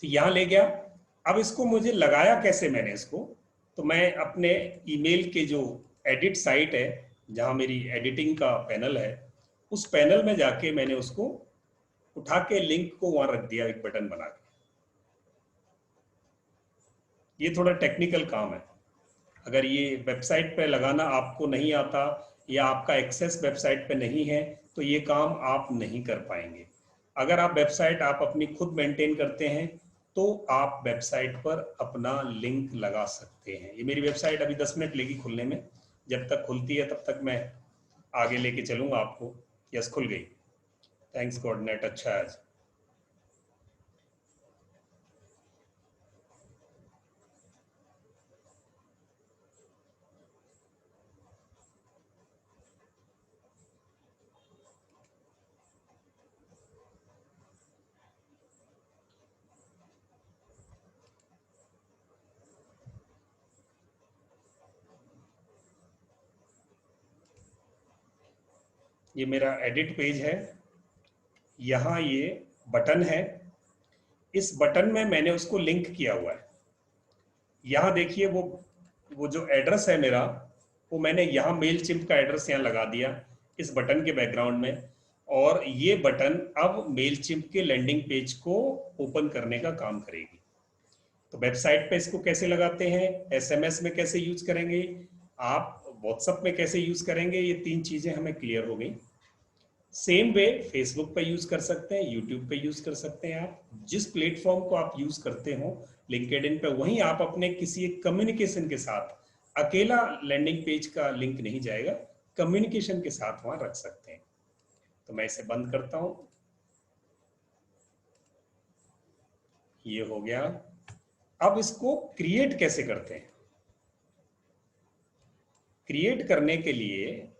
[SPEAKER 2] तो यहाँ ले गया। अब इसको मुझे लगाया कैसे मैंने इसको, तो मैं अपने ईमेल के जो एडिट साइट है, जहाँ मेरी एडिटिंग का पैनल है, उस पैनल में जाके मैंने उसको उठा के लिंक को वहां रख दिया, एक बटन बना के। ये थोड़ा टेक्निकल काम है। अगर ये वेबसाइट पे लगाना आपको नहीं आता या आपका एक्सेस वेबसाइट पे नहीं है तो ये काम आप नहीं कर पाएंगे। अगर आप वेबसाइट आप अपनी खुद मेंटेन करते हैं तो आप वेबसाइट पर अपना लिंक लगा सकते हैं। ये मेरी वेबसाइट अभी 10 मिनट लेगी खुलने में, जब तक खुलती है तब तक मैं आगे लेके चलूंगा आपको। यस खुल गई, थैंक्स गॉड, नेट अच्छा है आज। ये मेरा एडिट पेज है, यहाँ ये बटन है, इस बटन में मैंने उसको लिंक किया हुआ है। यहाँ देखिए वो जो एड्रेस है मेरा, वो मैंने यहाँ मेलचिम्प का एड्रेस यहाँ लगा दिया इस बटन के बैकग्राउंड में, और ये बटन अब मेलचिम्प के लैंडिंग पेज को ओपन करने का काम करेगी। तो वेबसाइट पे इसको कैसे लगाते हैं, एसएमएस में कैसे यूज करेंगे, आप व्हाट्सएप में कैसे यूज करेंगे, ये 3 चीजें हमें क्लियर हो गई। सेम वे फेसबुक पे यूज कर सकते हैं, यूट्यूब पे यूज कर सकते हैं। आप जिस प्लेटफॉर्म को आप यूज करते हो लिंक्डइन पे, वहीं आप अपने किसी एक कम्युनिकेशन के साथ, अकेला लैंडिंग पेज का लिंक नहीं जाएगा, कम्युनिकेशन के साथ वहां रख सकते हैं। तो मैं इसे बंद करता हूं, ये हो गया। अब इसको क्रिएट कैसे करते हैं? क्रिएट करने के लिए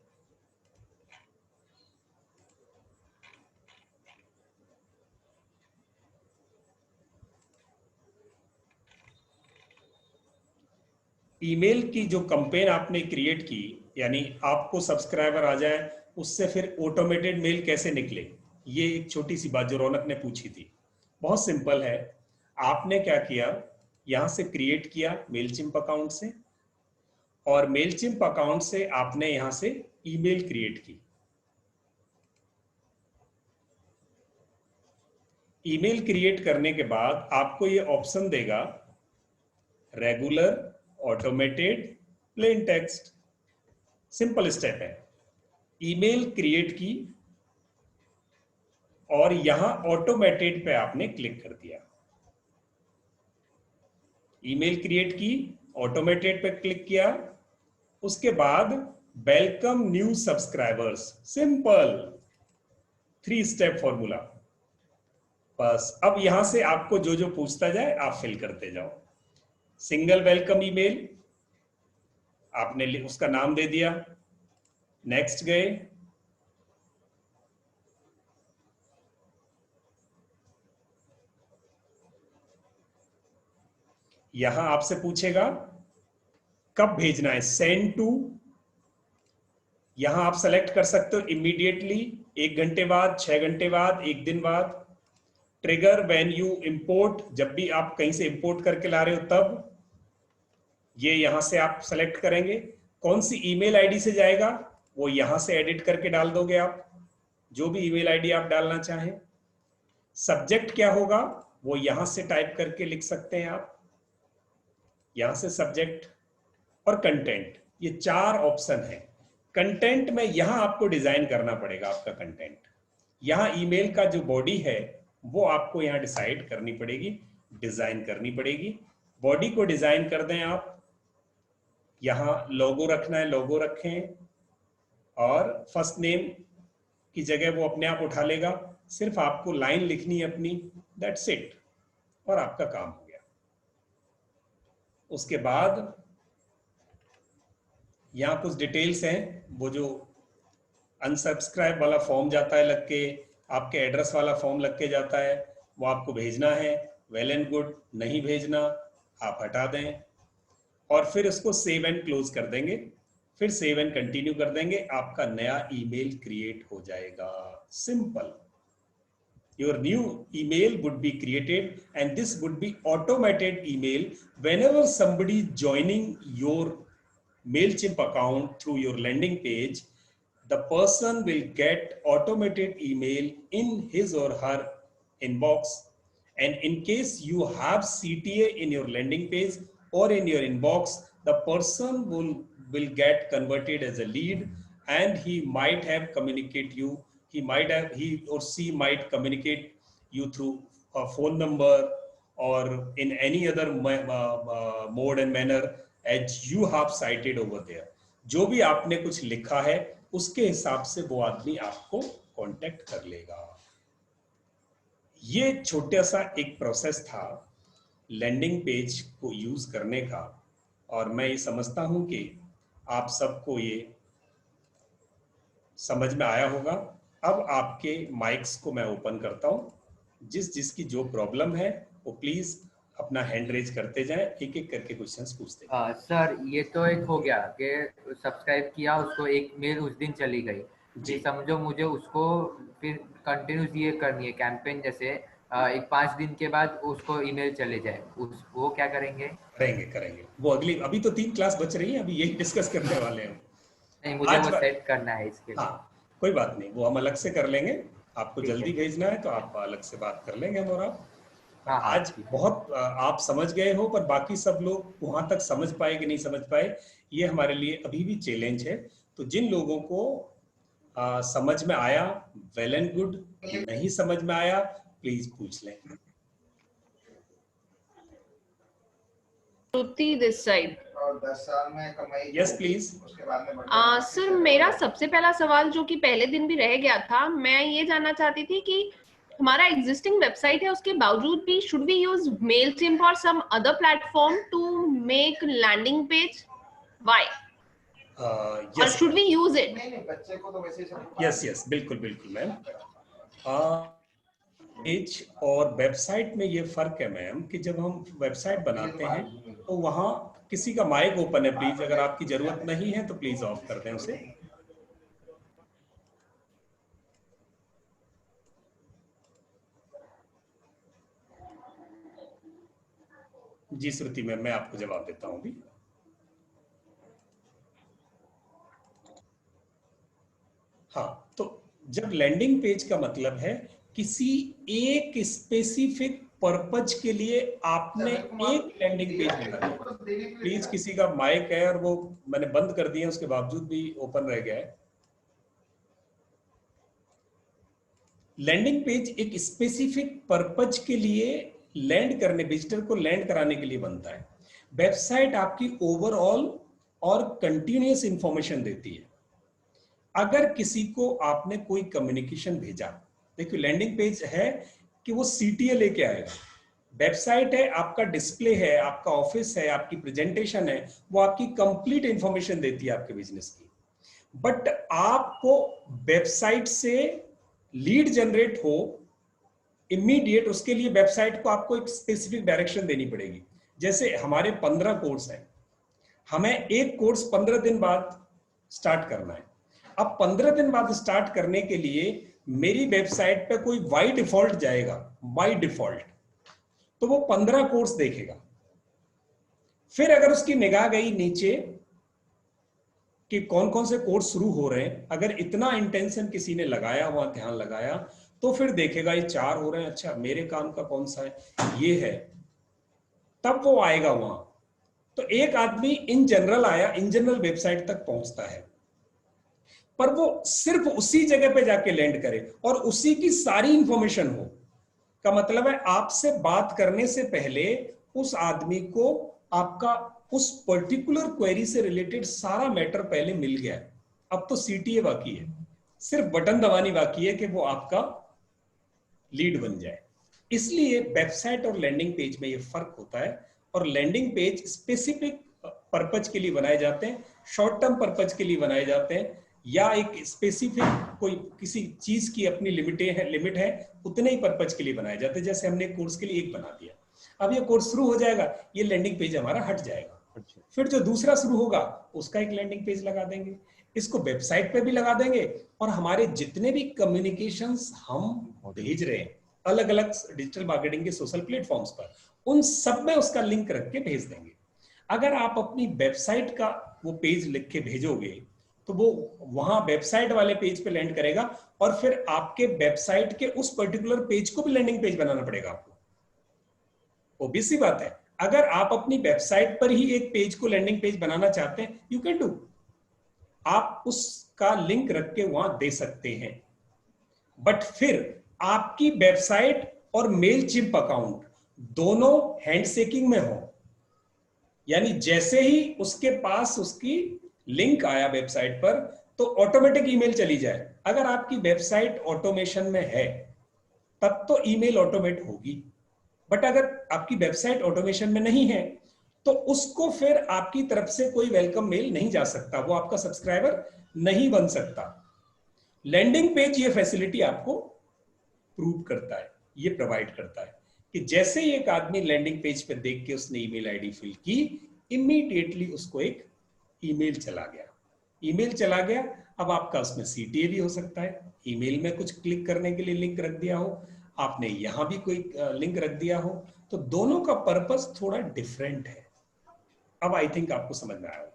[SPEAKER 2] ईमेल की जो कैंपेन आपने क्रिएट की, यानी आपको सब्सक्राइबर आ जाए, उससे फिर ऑटोमेटेड मेल कैसे निकले, ये एक छोटी सी बात जो रौनक ने पूछी थी। बहुत सिंपल है, आपने क्या किया, यहां से क्रिएट किया मेलचिम्प अकाउंट से, और मेलचिम्प अकाउंट से आपने यहां से ईमेल क्रिएट की। ईमेल क्रिएट करने के बाद आपको ये ऑप्शन देगा regular, automated, plain text. Simple step है। ईमेल क्रिएट की और यहां ऑटोमेटेड पे आपने क्लिक कर दिया। ईमेल क्रिएट की, ऑटोमेटेड पे क्लिक किया, उसके बाद welcome new subscribers, simple 3 step formula. बस अब यहां से आपको जो जो पूछता जाए आप फिल करते जाओ। सिंगल वेलकम ईमेल, आपने उसका नाम दे दिया, नेक्स्ट गए, यहां आपसे पूछेगा कब भेजना है, सेंड टू, यहां आप सेलेक्ट कर सकते हो इमीडिएटली, 1 घंटे बाद, 6 घंटे बाद, 1 दिन बाद। ट्रिगर व्हेन यू इंपोर्ट, जब भी आप कहीं से इंपोर्ट करके ला रहे हो तब, ये यहां से आप सेलेक्ट करेंगे। कौन सी ईमेल आईडी से जाएगा वो यहां से एडिट करके डाल दोगे आप, जो भी ईमेल आईडी आप डालना चाहें। सब्जेक्ट क्या होगा वो यहां से टाइप करके लिख सकते हैं आप, यहां से सब्जेक्ट। और कंटेंट, ये 4 ऑप्शन है। कंटेंट में यहां आपको डिजाइन करना पड़ेगा आपका कंटेंट। यहां ईमेल का जो बॉडी है वो आपको यहां डिसाइड करनी पड़ेगी, डिजाइन करनी पड़ेगी। बॉडी को डिजाइन कर दें आप, यहां लोगो रखना है लोगो रखें, और फर्स्ट नेम की जगह वो अपने आप उठा लेगा, सिर्फ आपको लाइन लिखनी है अपनी, दैट्स इट, और आपका काम हो गया। उसके बाद यहां कुछ डिटेल्स हैं, वो जो अनसब्सक्राइब वाला फॉर्म जाता है लग के, आपके एड्रेस वाला फॉर्म लग के जाता है, वो आपको भेजना है, वेल एंड गुड। नहीं भेजना आप हटा दें, और फिर उसको सेव एंड क्लोज कर देंगे, फिर सेव एंड कंटिन्यू कर देंगे, आपका नया ईमेल क्रिएट हो जाएगा। Simple. Your new email would be created, and this would be automated email whenever somebody joining your MailChimp account through your landing page, the person will get automated email in his or her inbox. And in case you have CTA in your landing page or in your inbox, the person will get converted as a lead, and he might have communicate you. He or she might communicate you through a phone number or in any other mode and manner as you have cited over there. जो भी आपने कुछ लिखा है उसके हिसाब से वो आदमी आपको कांटेक्ट कर लेगा। ये छोटा सा एक प्रोसेस था लैंडिंग पेज को यूज करने का, और मैं ये समझता हूं कि आप सबको ये समझ में आया होगा। अब आपके माइक्स को मैं ओपन करता हूं, जिसकी जो प्रॉब्लम है वो प्लीज अपना हैंड रेज करते जाएं, एक एक करके क्वेश्चंस पूछते जाएं।
[SPEAKER 8] सर ये तो एक हो गया कि सब्सक्राइब किया, उसको एक मेल उस दिन चली गई, जी समझो मुझे उसको फिर कंटिन्यूस ये करनी है कैंपेन, जैसे एक 5 दिन के बाद उसको ईमेल चले जाए, वो क्या करेंगे?
[SPEAKER 2] करेंगे वो अगली, अभी तो 3 क्लास बच रही है, अभी यही डिस्कस करने वाले हैं।
[SPEAKER 8] नहीं, मुझे वो सेट करना है इसके लिए।
[SPEAKER 2] हाँ कोई बात नहीं, वो हम अलग से कर लेंगे। आपको जल्दी भेजना है तो आप अलग से बात कर लेंगे हम और आप।
[SPEAKER 8] हाँ,
[SPEAKER 2] आज बहुत आप समझ गए हो, पर बाकी सब लोग वहां तक समझ पाए कि नहीं समझ पाए, ये हमारे लिए अभी भी चैलेंज है। तो जिन लोगों को समझ में आया वेल एंड गुड, नहीं समझ में आया प्लीज पूछ लें।
[SPEAKER 9] श्रुति दिस साइड।
[SPEAKER 10] 10 साल में कमाई।
[SPEAKER 2] Yes please.
[SPEAKER 10] उसके बाद में
[SPEAKER 9] सर मेरा सबसे पहला सवाल जो कि पहले दिन भी रह गया था, मैं ये जानना चाहती थी कि हमारा एग्जिस्टिंग वेबसाइट है, उसके बावजूद भी शुड वी यूज मेलचिम्प और some other platform to make landing page? Why? और शुड वी यूज इट?
[SPEAKER 10] नहीं बच्चे को तो वैसे ही
[SPEAKER 2] यस बिल्कुल बिल्कुल मैम। पेज और वेबसाइट में ये फर्क है मैम कि जब हम वेबसाइट बनाते हैं तो वहां किसी का माइक ओपन है, प्लीज अगर आपकी जरूरत नहीं है तो प्लीज ऑफ कर दें उसे। जी श्रुति मैम, मैं आपको जवाब देता हूं भी। हाँ, तो जब लैंडिंग पेज का मतलब है किसी एक स्पेसिफिक पर्पज के लिए आपने एक लैंडिंग पेज बना दिया। प्लीज किसी का माइक है और वो मैंने बंद कर दिया, उसके बावजूद भी ओपन रह गया है। लैंडिंग पेज एक स्पेसिफिक पर्पज के लिए लैंड करने, विजिटर को लैंड कराने के लिए बनता है। वेबसाइट आपकी ओवरऑल और कंटिन्यूअस इंफॉर्मेशन देती है। अगर किसी को आपने कोई कम्युनिकेशन भेजा, देखिए लैंडिंग पेज है कि वो सीटीए लेके आएगा, वेबसाइट है आपका डिस्प्ले है, आपका ऑफिस है, आपकी प्रेजेंटेशन है, वो आपकी कंप्लीट इंफॉर्मेशन देती है आपके बिजनेस की। बट आपको वेबसाइट से लीड जनरेट हो इमीडिएट, उसके लिए वेबसाइट को आपको एक स्पेसिफिक डायरेक्शन देनी पड़ेगी। जैसे हमारे 15 कोर्स हैं, हमें एक कोर्स 15 दिन बाद स्टार्ट करना है। अब 15 दिन बाद स्टार्ट करने के लिए मेरी वेबसाइट पे कोई बाय डिफॉल्ट जाएगा, बाय डिफॉल्ट तो वो 15 कोर्स देखेगा। फिर अगर उसकी निगाह गई नीचे कि कौन कौन से कोर्स शुरू हो रहे हैं, अगर इतना इंटेंशन किसी ने लगाया, वहां ध्यान लगाया, तो फिर देखेगा ये 4 हो रहे हैं, अच्छा मेरे काम का कौन सा है, ये है, तब वो आएगा वहां। तो एक आदमी इन जनरल आया, इन जनरल वेबसाइट तक पहुंचता है, पर वो सिर्फ उसी जगह पे जाके लैंड करे और उसी की सारी इंफॉर्मेशन हो। का मतलब है आपसे बात करने से पहले उस आदमी को आपका उस पर्टिकुलर क्वेरी से रिलेटेड सारा मैटर पहले मिल गया है। अब तो सीटीए बाकी है, सिर्फ बटन दबानी बाकी है कि वो आपका लीड बन जाए। इसलिए वेबसाइट और लैंडिंग पेज में ये फर्क होता है। और लैंडिंग पेज स्पेसिफिक पर्पज के लिए बनाए जाते हैं, शॉर्ट टर्म पर्पज के लिए बनाए जाते हैं, या एक स्पेसिफिक कोई किसी चीज की अपनी लिमिट है उतने ही पर्पज के लिए बनाए जाते हैं। जैसे हमने कोर्स के लिए एक बना दिया, अब ये कोर्स शुरू हो जाएगा, ये लैंडिंग पेज हमारा हट जाएगा। फिर जो दूसरा शुरू होगा उसका एक लैंडिंग पेज लगा देंगे, इसको वेबसाइट पे भी लगा देंगे, और हमारे जितने भी कम्युनिकेशंस हम भेज रहे हैं अलग अलग डिजिटल मार्केटिंग के सोशल प्लेटफॉर्म्स पर, उन सब में उसका लिंक रख के भेज देंगे। अगर आप अपनी वेबसाइट का वो पेज लिख के भेजोगे तो वो वहां वेबसाइट वाले पेज पे लैंड करेगा, और फिर आपके वेबसाइट के उस पर्टिकुलर पेज को भी लैंडिंग पेज बनाना पड़ेगा आपको। obvious सी बात है, अगर आप अपनी वेबसाइट पर ही एक पेज को लैंडिंग पेज बनाना चाहते हैं, यू कैन डू, आप उसका लिंक रख के वहां दे सकते हैं। बट फिर आपकी वेबसाइट और मेलचिम्प अकाउंट दोनों हैंडशेकिंग में हो, यानी जैसे ही उसके पास उसकी लिंक आया वेबसाइट पर तो ऑटोमेटिक ईमेल चली जाए। अगर आपकी वेबसाइट ऑटोमेशन में है तब तो ईमेल ऑटोमेट होगी, बट अगर आपकी वेबसाइट ऑटोमेशन में नहीं है तो उसको फिर आपकी तरफ से कोई वेलकम मेल नहीं जा सकता, वो आपका सब्सक्राइबर नहीं बन सकता। लैंडिंग पेज ये फैसिलिटी आपको प्रूव करता है, ये प्रोवाइड करता है कि जैसे ही एक आदमी लैंडिंग पेज पे देख के उसने ईमेल आईडी फिल की, इमीडिएटली उसको एक ईमेल चला गया। ईमेल चला गया, अब आपका उसमें CTA भी हो सकता है, ईमेल में कुछ क्लिक करने के लिए लिंक रख दिया हो, आपने यहाँ भी कोई लिंक रख दिया हो, तो दोनों का पर्पस थोड़ा डिफरेंट है। अब आई थिंक आपको समझ में आया।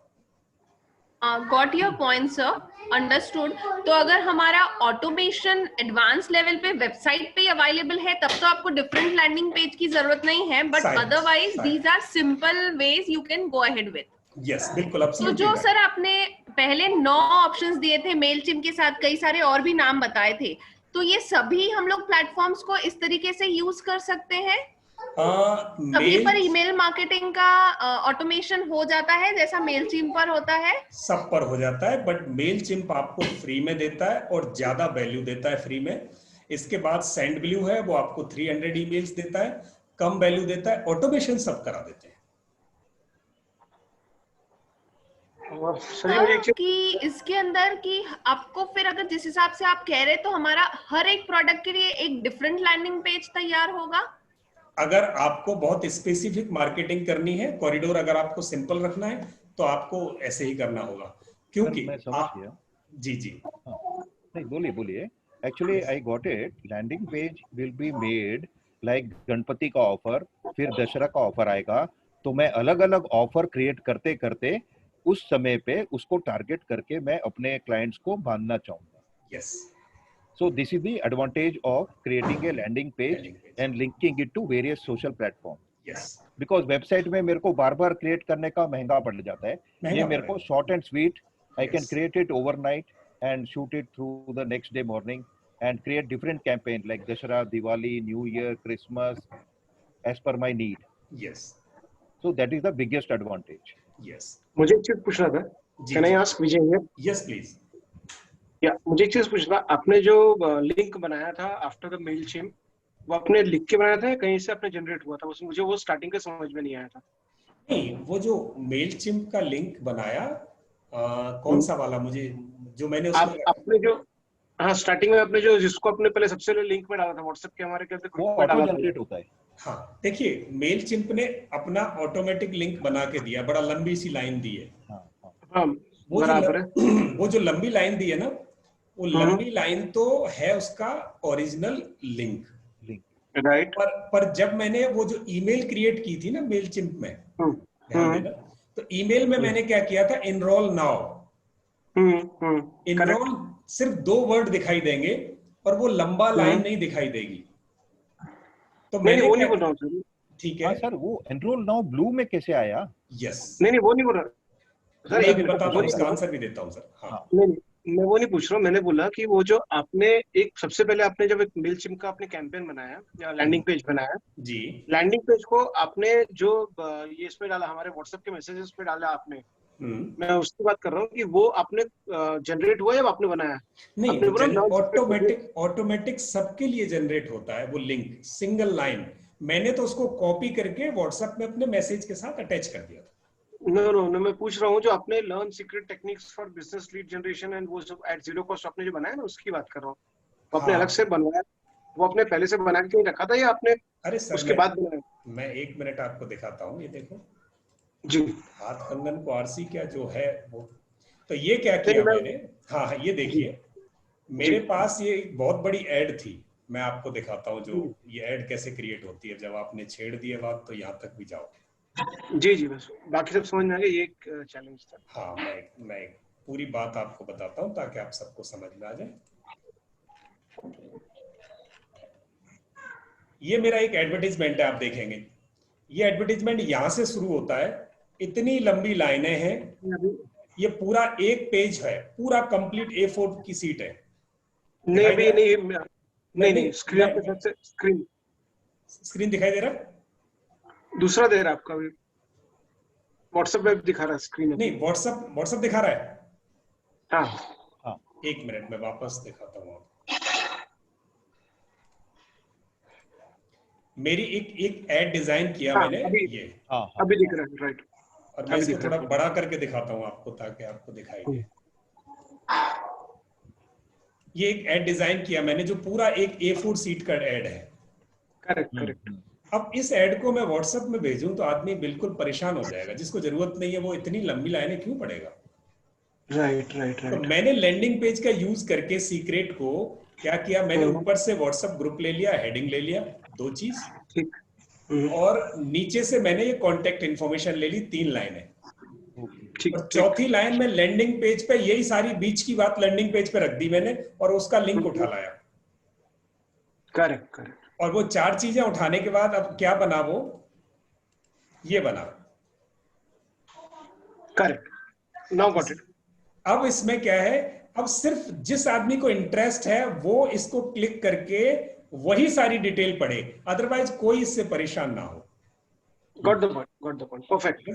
[SPEAKER 9] Got your point sir, understood. तो अगर हमारा ऑटोमेशन एडवांस लेवल पे वेबसाइट पे अवेलेबल है तब तो आपको डिफरेंट लैंडिंग पेज की जरूरत नहीं है, but otherwise these are simple ways you can go ahead with.
[SPEAKER 2] Yes, बिल्कुल।
[SPEAKER 9] तो जो सर आपने पहले 9 ऑप्शंस दिए थे मेलचिम्प के साथ, कई सारे और भी नाम बताए थे, तो ये सभी हम लोग प्लेटफॉर्म्स को इस तरीके से यूज कर सकते हैं? सभी पर ईमेल मार्केटिंग का ऑटोमेशन हो जाता है जैसा मेलचिम्प पर होता है?
[SPEAKER 2] सब पर हो जाता है, बट मेलचिम्प आपको फ्री में देता है और ज्यादा वैल्यू देता है फ्री में। इसके बाद सेंडब्लू है, वो आपको 300 ईमेल्स देता है, कम वैल्यू देता है, ऑटोमेशन सब करा देते हैं।
[SPEAKER 9] कि इसके अंदर कि आपको फिर अगर जिस हिसाब से आप कह रहे तो हमारा हर एक प्रोडक्ट के लिए एक डिफरेंट लैंडिंग पेज तैयार होगा?
[SPEAKER 2] अगर आपको बहुत स्पेसिफिक मार्केटिंग करनी है, कॉरिडोर अगर आपको सिंपल रखना है तो आपको ऐसे ही करना होगा, क्योंकि जी जी
[SPEAKER 3] नहीं, बोलिए। Actually I got it. Landing page will be made like Ganpati का ऑफर, फिर दशहरा का ऑफर आएगा, तो मैं अलग अलग ऑफर क्रिएट करते करते उस समय पे उसको टारगेट करके मैं अपने क्लाइंट्स को बांधना चाहूंगा।
[SPEAKER 2] Yes.
[SPEAKER 3] So this is the advantage of creating a landing page and linking it to various social platforms.
[SPEAKER 2] Yes.
[SPEAKER 3] Because website में मेरे को बार-बार create करने का महंगा पड़ जाता है। ये मेरे को short and sweet, I can create it overnight and shoot it through the next day morning and create different campaign like Dashara, Diwali, New Year, Christmas as per my need.
[SPEAKER 2] Yes.
[SPEAKER 3] So that is the biggest advantage.
[SPEAKER 2] Yes.
[SPEAKER 11] मुझे एक चीज पूछना था। Can I ask Vijay here?
[SPEAKER 2] Yes, please.
[SPEAKER 11] या मुझे एक चीज पूछना, आपने जो लिंक बनाया था आफ्टर द मेलचिम्प, वो आपने लिख के बनाया था या कहीं से आपने जनरेट हुआ था? मुझे वो स्टार्टिंग का समझ में नहीं आया था।
[SPEAKER 2] नहीं, वो जो मेलचिम्प का लिंक बनाया कौन सा वाला, मुझे जो मैंने उसमें
[SPEAKER 11] आपने जो स्टार्टिंग में आपने जो जिसको आपने पहले सबसे पहले लिंक में डाला था व्हाट्सएप के हमारे कहते
[SPEAKER 3] वो ऑटो जनरेट होता है।
[SPEAKER 2] हाँ, देखिए मेलचिम्प ने अपना ऑटोमेटिक लिंक बना के दिया, बड़ा लंबी सी लाइन दी है। वो जो लंबी लाइन दी है ना, वो लंबी लाइन तो है उसका ओरिजिनल लिंक,
[SPEAKER 11] राइट।
[SPEAKER 2] पर जब मैंने वो जो ईमेल क्रिएट की थी ना मेलचिम्प में, ध्यान देना, तो ईमेल में मैंने क्या किया था, एनरोल नाउ। एनरोल सिर्फ 2 वर्ड दिखाई देंगे और वो लंबा लाइन नहीं दिखाई देगी। तो मैंने
[SPEAKER 11] वो नहीं बोल रहा हूँ।
[SPEAKER 2] ठीक है
[SPEAKER 3] सर, वो एनरोल नाउ ब्लू में कैसे आया?
[SPEAKER 2] यस।
[SPEAKER 11] नहीं वो नहीं बोल रहा
[SPEAKER 2] सर, एक बताता हूँ, इसका आंसर भी देता हूँ सर। हाँ,
[SPEAKER 11] नहीं मैं वो नहीं पूछ रहा हूँ, मैंने बोला कि वो जो आपने एक सबसे पहले आपने जब एक मेलचिम्प का आपने कैंपेन बनाया या लैंडिंग पेज बनाया
[SPEAKER 2] जी,
[SPEAKER 11] लैंडिंग पेज को आपने जो ये इस पे डाला, हमारे व्हाट्सएप के मैसेजेस पे डाला आपने, मैं उसकी बात कर रहा हूँ कि वो आपने जनरेट हुआ या आपने बनाया?
[SPEAKER 2] नहीं, ऑटोमेटिक सबके लिए जनरेट होता है वो लिंक, सिंगल लाइन। मैंने तो उसको कॉपी करके व्हाट्सएप में अपने मैसेज के साथ अटैच कर दिया था।
[SPEAKER 11] नो मैं पूछ रहा हूँ जो आपने learn secret techniques for business lead generation and वो सब एट 0 कॉस्ट आपने जो बनाया ना, उसकी बात कर रहा हूँ। वो आपने अलग से बनवाया, वो आपने पहले से बना के रखा था या आपने उसके बाद बनाया?
[SPEAKER 2] मैं 1 मिनट आपको दिखाता हूँ, ये देखो
[SPEAKER 11] जी,
[SPEAKER 2] हाथ कंगन को आरसी क्या जो है वो, तो ये क्या किया मैंने, हाँ ये देखिए मेरे पास ये बहुत बड़ी ऐड थी, मैं आपको दिखाता हूँ जो ये ऐड कैसे क्रिएट होती है। जब आपने छेड़ दिए बात तो यहाँ तक भी जाओ।
[SPEAKER 11] जी बस बाकी सब समझ में आ गया, ये एक चैलेंज था।
[SPEAKER 2] हाँ, मैं पूरी बात आपको बताता हूँ ताकि आप सबको समझ में आ जाए। ये मेरा एक एडवर्टाइजमेंट है, आप देखेंगे ये एडवर्टाइजमेंट यहाँ से शुरू होता है, इतनी लंबी लाइनें हैं, ये पूरा एक पेज है, पूरा कंप्लीट A4 की सीट है।
[SPEAKER 11] नहीं
[SPEAKER 2] स्क्रीन दिखाई दे रहा है?
[SPEAKER 11] दूसरा दे रहा है आपका, व्हाट्सएप पे दिखा रहा है स्क्रीन।
[SPEAKER 2] नहीं, व्हाट्सएप दिखा रहा है।
[SPEAKER 11] हाँ,
[SPEAKER 2] 1 मिनट में वापस दिखाता हूँ। मेरी एक ऐड डिजाइन किया मैंने, ये
[SPEAKER 11] अभी दिख रहा है, राइट।
[SPEAKER 2] और मैं इसको थोड़ा बड़ा करके दिखाता हूँ आपको ताकि आपको दिखाई दे। ये एक ऐड डिजाइन किया मैंने जो पूरा एक A4 सीट का ऐड है।
[SPEAKER 11] करेक्ट।
[SPEAKER 2] अब इस ऐड को मैं व्हाट्सएप में भेजूं तो आदमी बिल्कुल परेशान हो जाएगा, जिसको जरूरत नहीं है वो इतनी लंबी लाइनें क्यों पढ़ेगा।
[SPEAKER 11] राइट।
[SPEAKER 2] तो मैंने लैंडिंग पेज का यूज करके सीक्रेट को क्या किया, मैंने ऊपर से व्हाट्सएप ग्रुप ले लिया, हेडिंग ले लिया, 2 चीज,
[SPEAKER 11] ठीक।
[SPEAKER 2] और नीचे से मैंने ये कॉन्टेक्ट इन्फॉर्मेशन ले ली, 3 लाइनें, और चौथी लाइन में लैंडिंग पेज पे यही सारी बीच की बात लैंडिंग पेज पे रख दी मैंने, और उसका लिंक उठा लाया।
[SPEAKER 11] करेक्ट।
[SPEAKER 2] और वो 4 चीजें उठाने के बाद अब क्या बना, वो ये बना।
[SPEAKER 11] Correct, now got it.
[SPEAKER 2] अब इसमें क्या है, अब सिर्फ जिस आदमी को इंटरेस्ट है वो इसको क्लिक करके वही सारी डिटेल पढ़े, अदरवाइज कोई इससे परेशान ना हो।
[SPEAKER 11] Got the point, perfect.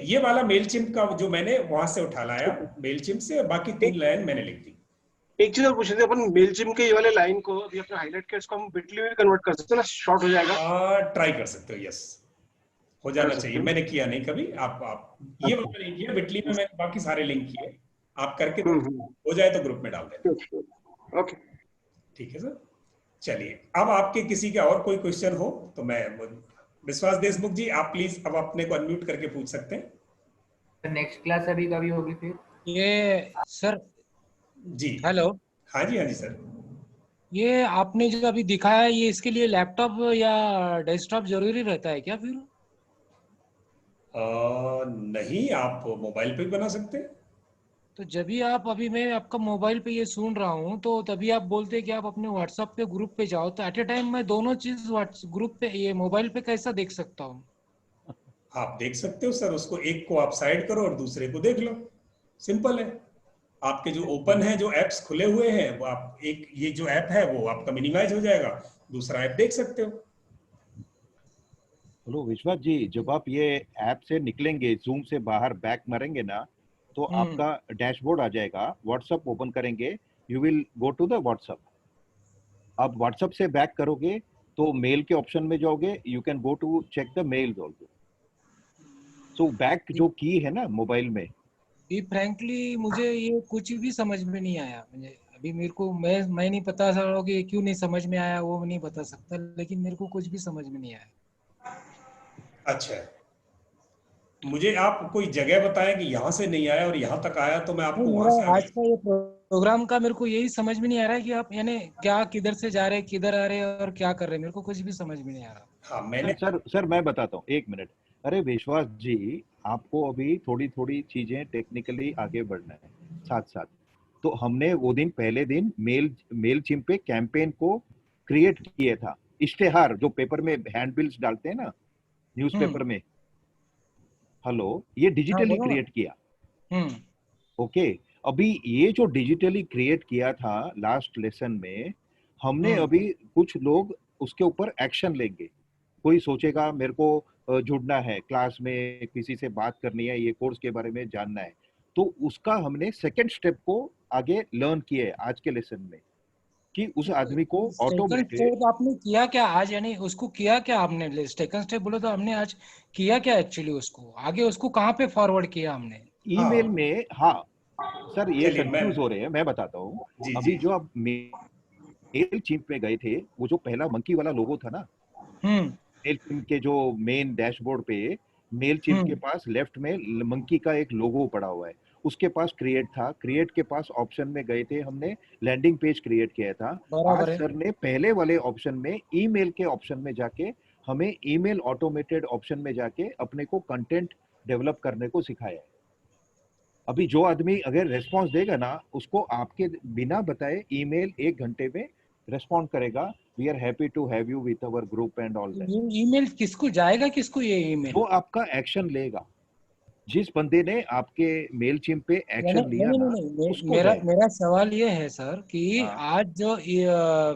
[SPEAKER 2] ये वाला मेलचिम्प का जो मैंने वहां से उठा लाया मेलचिम्प से, बाकी 3 लाइन मैंने लिख दी।
[SPEAKER 11] एक चीज और पूछ रहे थे अपन, मेलचिम्प के ये वाले लाइन को अभी अपने हाईलाइट के इसको हम बिटली में कन्वर्ट कर सकते हैं ना, शॉर्ट हो जाएगा।
[SPEAKER 2] ट्राई कर सकते हो, यस, हो जाना चाहिए। मैंने किया नहीं कभी, आप ये वाला नहीं किया, बिटली में मैंने बाकी सारे लिंक किए, आप करके हो जाए तो ग्रुप में डाल देना।
[SPEAKER 11] ओके,
[SPEAKER 2] ठीक है सर। चलिए, अब आपके किसी का और कोई क्वेश्चन हो तो मैं, विश्वास देशमुख जी आप प्लीज अब अपने को अनम्यूट करके पूछ सकते हैं।
[SPEAKER 8] नेक्स्ट क्लास अभी कभी होगी फिर?
[SPEAKER 7] ये सर
[SPEAKER 2] जी,
[SPEAKER 7] हेलो।
[SPEAKER 2] हाँ जी सर।
[SPEAKER 7] ये आपने जो अभी दिखाया है, ये इसके लिए लैपटॉप या डेस्कटॉप जरूरी रहता है क्या फिर?
[SPEAKER 2] नहीं, आप मोबाइल पे भी बना सकते हैं।
[SPEAKER 7] तो जब भी आप, अभी मैं आपका मोबाइल पे ये सुन रहा हूँ, तो तभी आप बोलते हैं कि आप अपने व्हाट्सएप पे ग्रुप पे जाओ, तो एट ए टाइम मैं दोनों चीज ग्रुप पे, ये मोबाइल पे कैसा देख सकता हूँ?
[SPEAKER 2] आप देख सकते हो सर, उसको एक को आप साइड करो और दूसरे को देख लो, सिंपल है। आपके जो ओपन है, जो एप्स खुले हुए हैं, वो आप एक, ये जो ऐप है वो आपका मिनिमाइज हो जाएगा, दूसरा ऐप देख सकते हो।
[SPEAKER 3] हेलो विश्वास जी, जब आप ये ऐप से निकलेंगे, जूम से बाहर बैक मारेंगे ना, तो आपका डैशबोर्ड आ जाएगा। व्हाट्सएप ओपन करेंगे, you will go to the WhatsApp. आप व्हाट्सएप से बैक करोगे तो मेल के ऑप्शन में जाओगे, you can go to check the mails also. So back जो की है ना मोबाइल में,
[SPEAKER 7] भी फ्रैंकली मुझे ये कुछ भी समझ में नहीं आया। मुझे अभी, मेरे को, मैं नहीं बता सकता कि क्यों नहीं समझ में आया, वो नहीं बता सकता, लेकिन मेरे को कुछ भी समझ में नहीं आया।
[SPEAKER 2] अच्छा, मुझे आप कोई जगह बताएं कि यहाँ से नहीं आया और यहाँ तक आया, तो मैं आपको वहां से
[SPEAKER 7] आज का ये प्रोग्राम का मेरे को यही समझ में नहीं आ रहा है कि आप यानी क्या, किधर से जा रहे हैं, किधर आ रहे हैं और क्या कर रहे हैं, मेरे को कुछ भी समझ में नहीं आ रहा।
[SPEAKER 2] हाँ, मैंने
[SPEAKER 3] सर मैं बताता हूँ, 1 मिनट। अरे विश्वास जी, आपको अभी थोड़ी थोड़ी चीजें टेक्निकली आगे बढ़ना है साथ साथ। तो हमने वो दिन, पहले दिन मेलचिम्प पे कैंपेन को क्रिएट किया था। इश्तेहार जो पेपर में हैंडबिल्स डालते हैं ना, न्यूज़पेपर में, हेलो, ये डिजिटली क्रिएट किया। ओके, अभी ये जो डिजिटली क्रिएट किया था लास्ट लेसन में, हमने अभी कुछ लोग उसके ऊपर एक्शन लेंगे। कोई सोचेगा मेरे को जुड़ना है, क्लास में किसी से बात करनी है, ये कोर्स के बारे में जानना है, तो उसका हमने सेकंड स्टेप को आगे लर्न किया है आज के लेसन में, कि उस आदमी को ऑटोमेटेड।
[SPEAKER 7] आपने किया क्या आज, यानी उसको किया क्या आपने? सेकंड स्टेप बोलो तो हमने आज किया क्या एक्चुअली? उसको आगे, उसको कहाँ पे फॉरवर्ड किया हमने?
[SPEAKER 3] ईमेल में। हाँ सर, ये कंफ्यूज हो रहे हैं, मैं बताता हूँ। अभी जो आप मेलचिम्प में गए थे, वो जो पहला मंकी वाला लोगो था ना, मेलचिम्प के जो मेन डैशबोर्ड पे, मेलचिम्प के पास लेफ्ट में मंकी का एक लोगो पड़ा हुआ है, उसके पास क्रिएट था। क्रिएट के पास ऑप्शन में गए थे, हमने लैंडिंग पेज क्रिएट किया था। आज सर ने पहले वाले ऑप्शन में, ईमेल के ऑप्शन में जाके, हमें ईमेल ऑटोमेटेड ऑप्शन में जाके अपने को कंटेंट डेवलप करने को सिखाया है। अभी जो आदमी अगर रेस्पॉन्स देगा ना, उसको आपके बिना बताए ईमेल 1 घंटे में रेस्पॉन्ड करेगा, we are happy to have you with our group and all that.
[SPEAKER 7] Email किसको जाएगा, किसको ये ईमेल?
[SPEAKER 3] वो आपका एक्शन लेगा, जिस बंदे ने आपके मेलचिम्प पे एक्शन लिया ना, उसको
[SPEAKER 7] मेरा सवाल ये है सर कि आज जो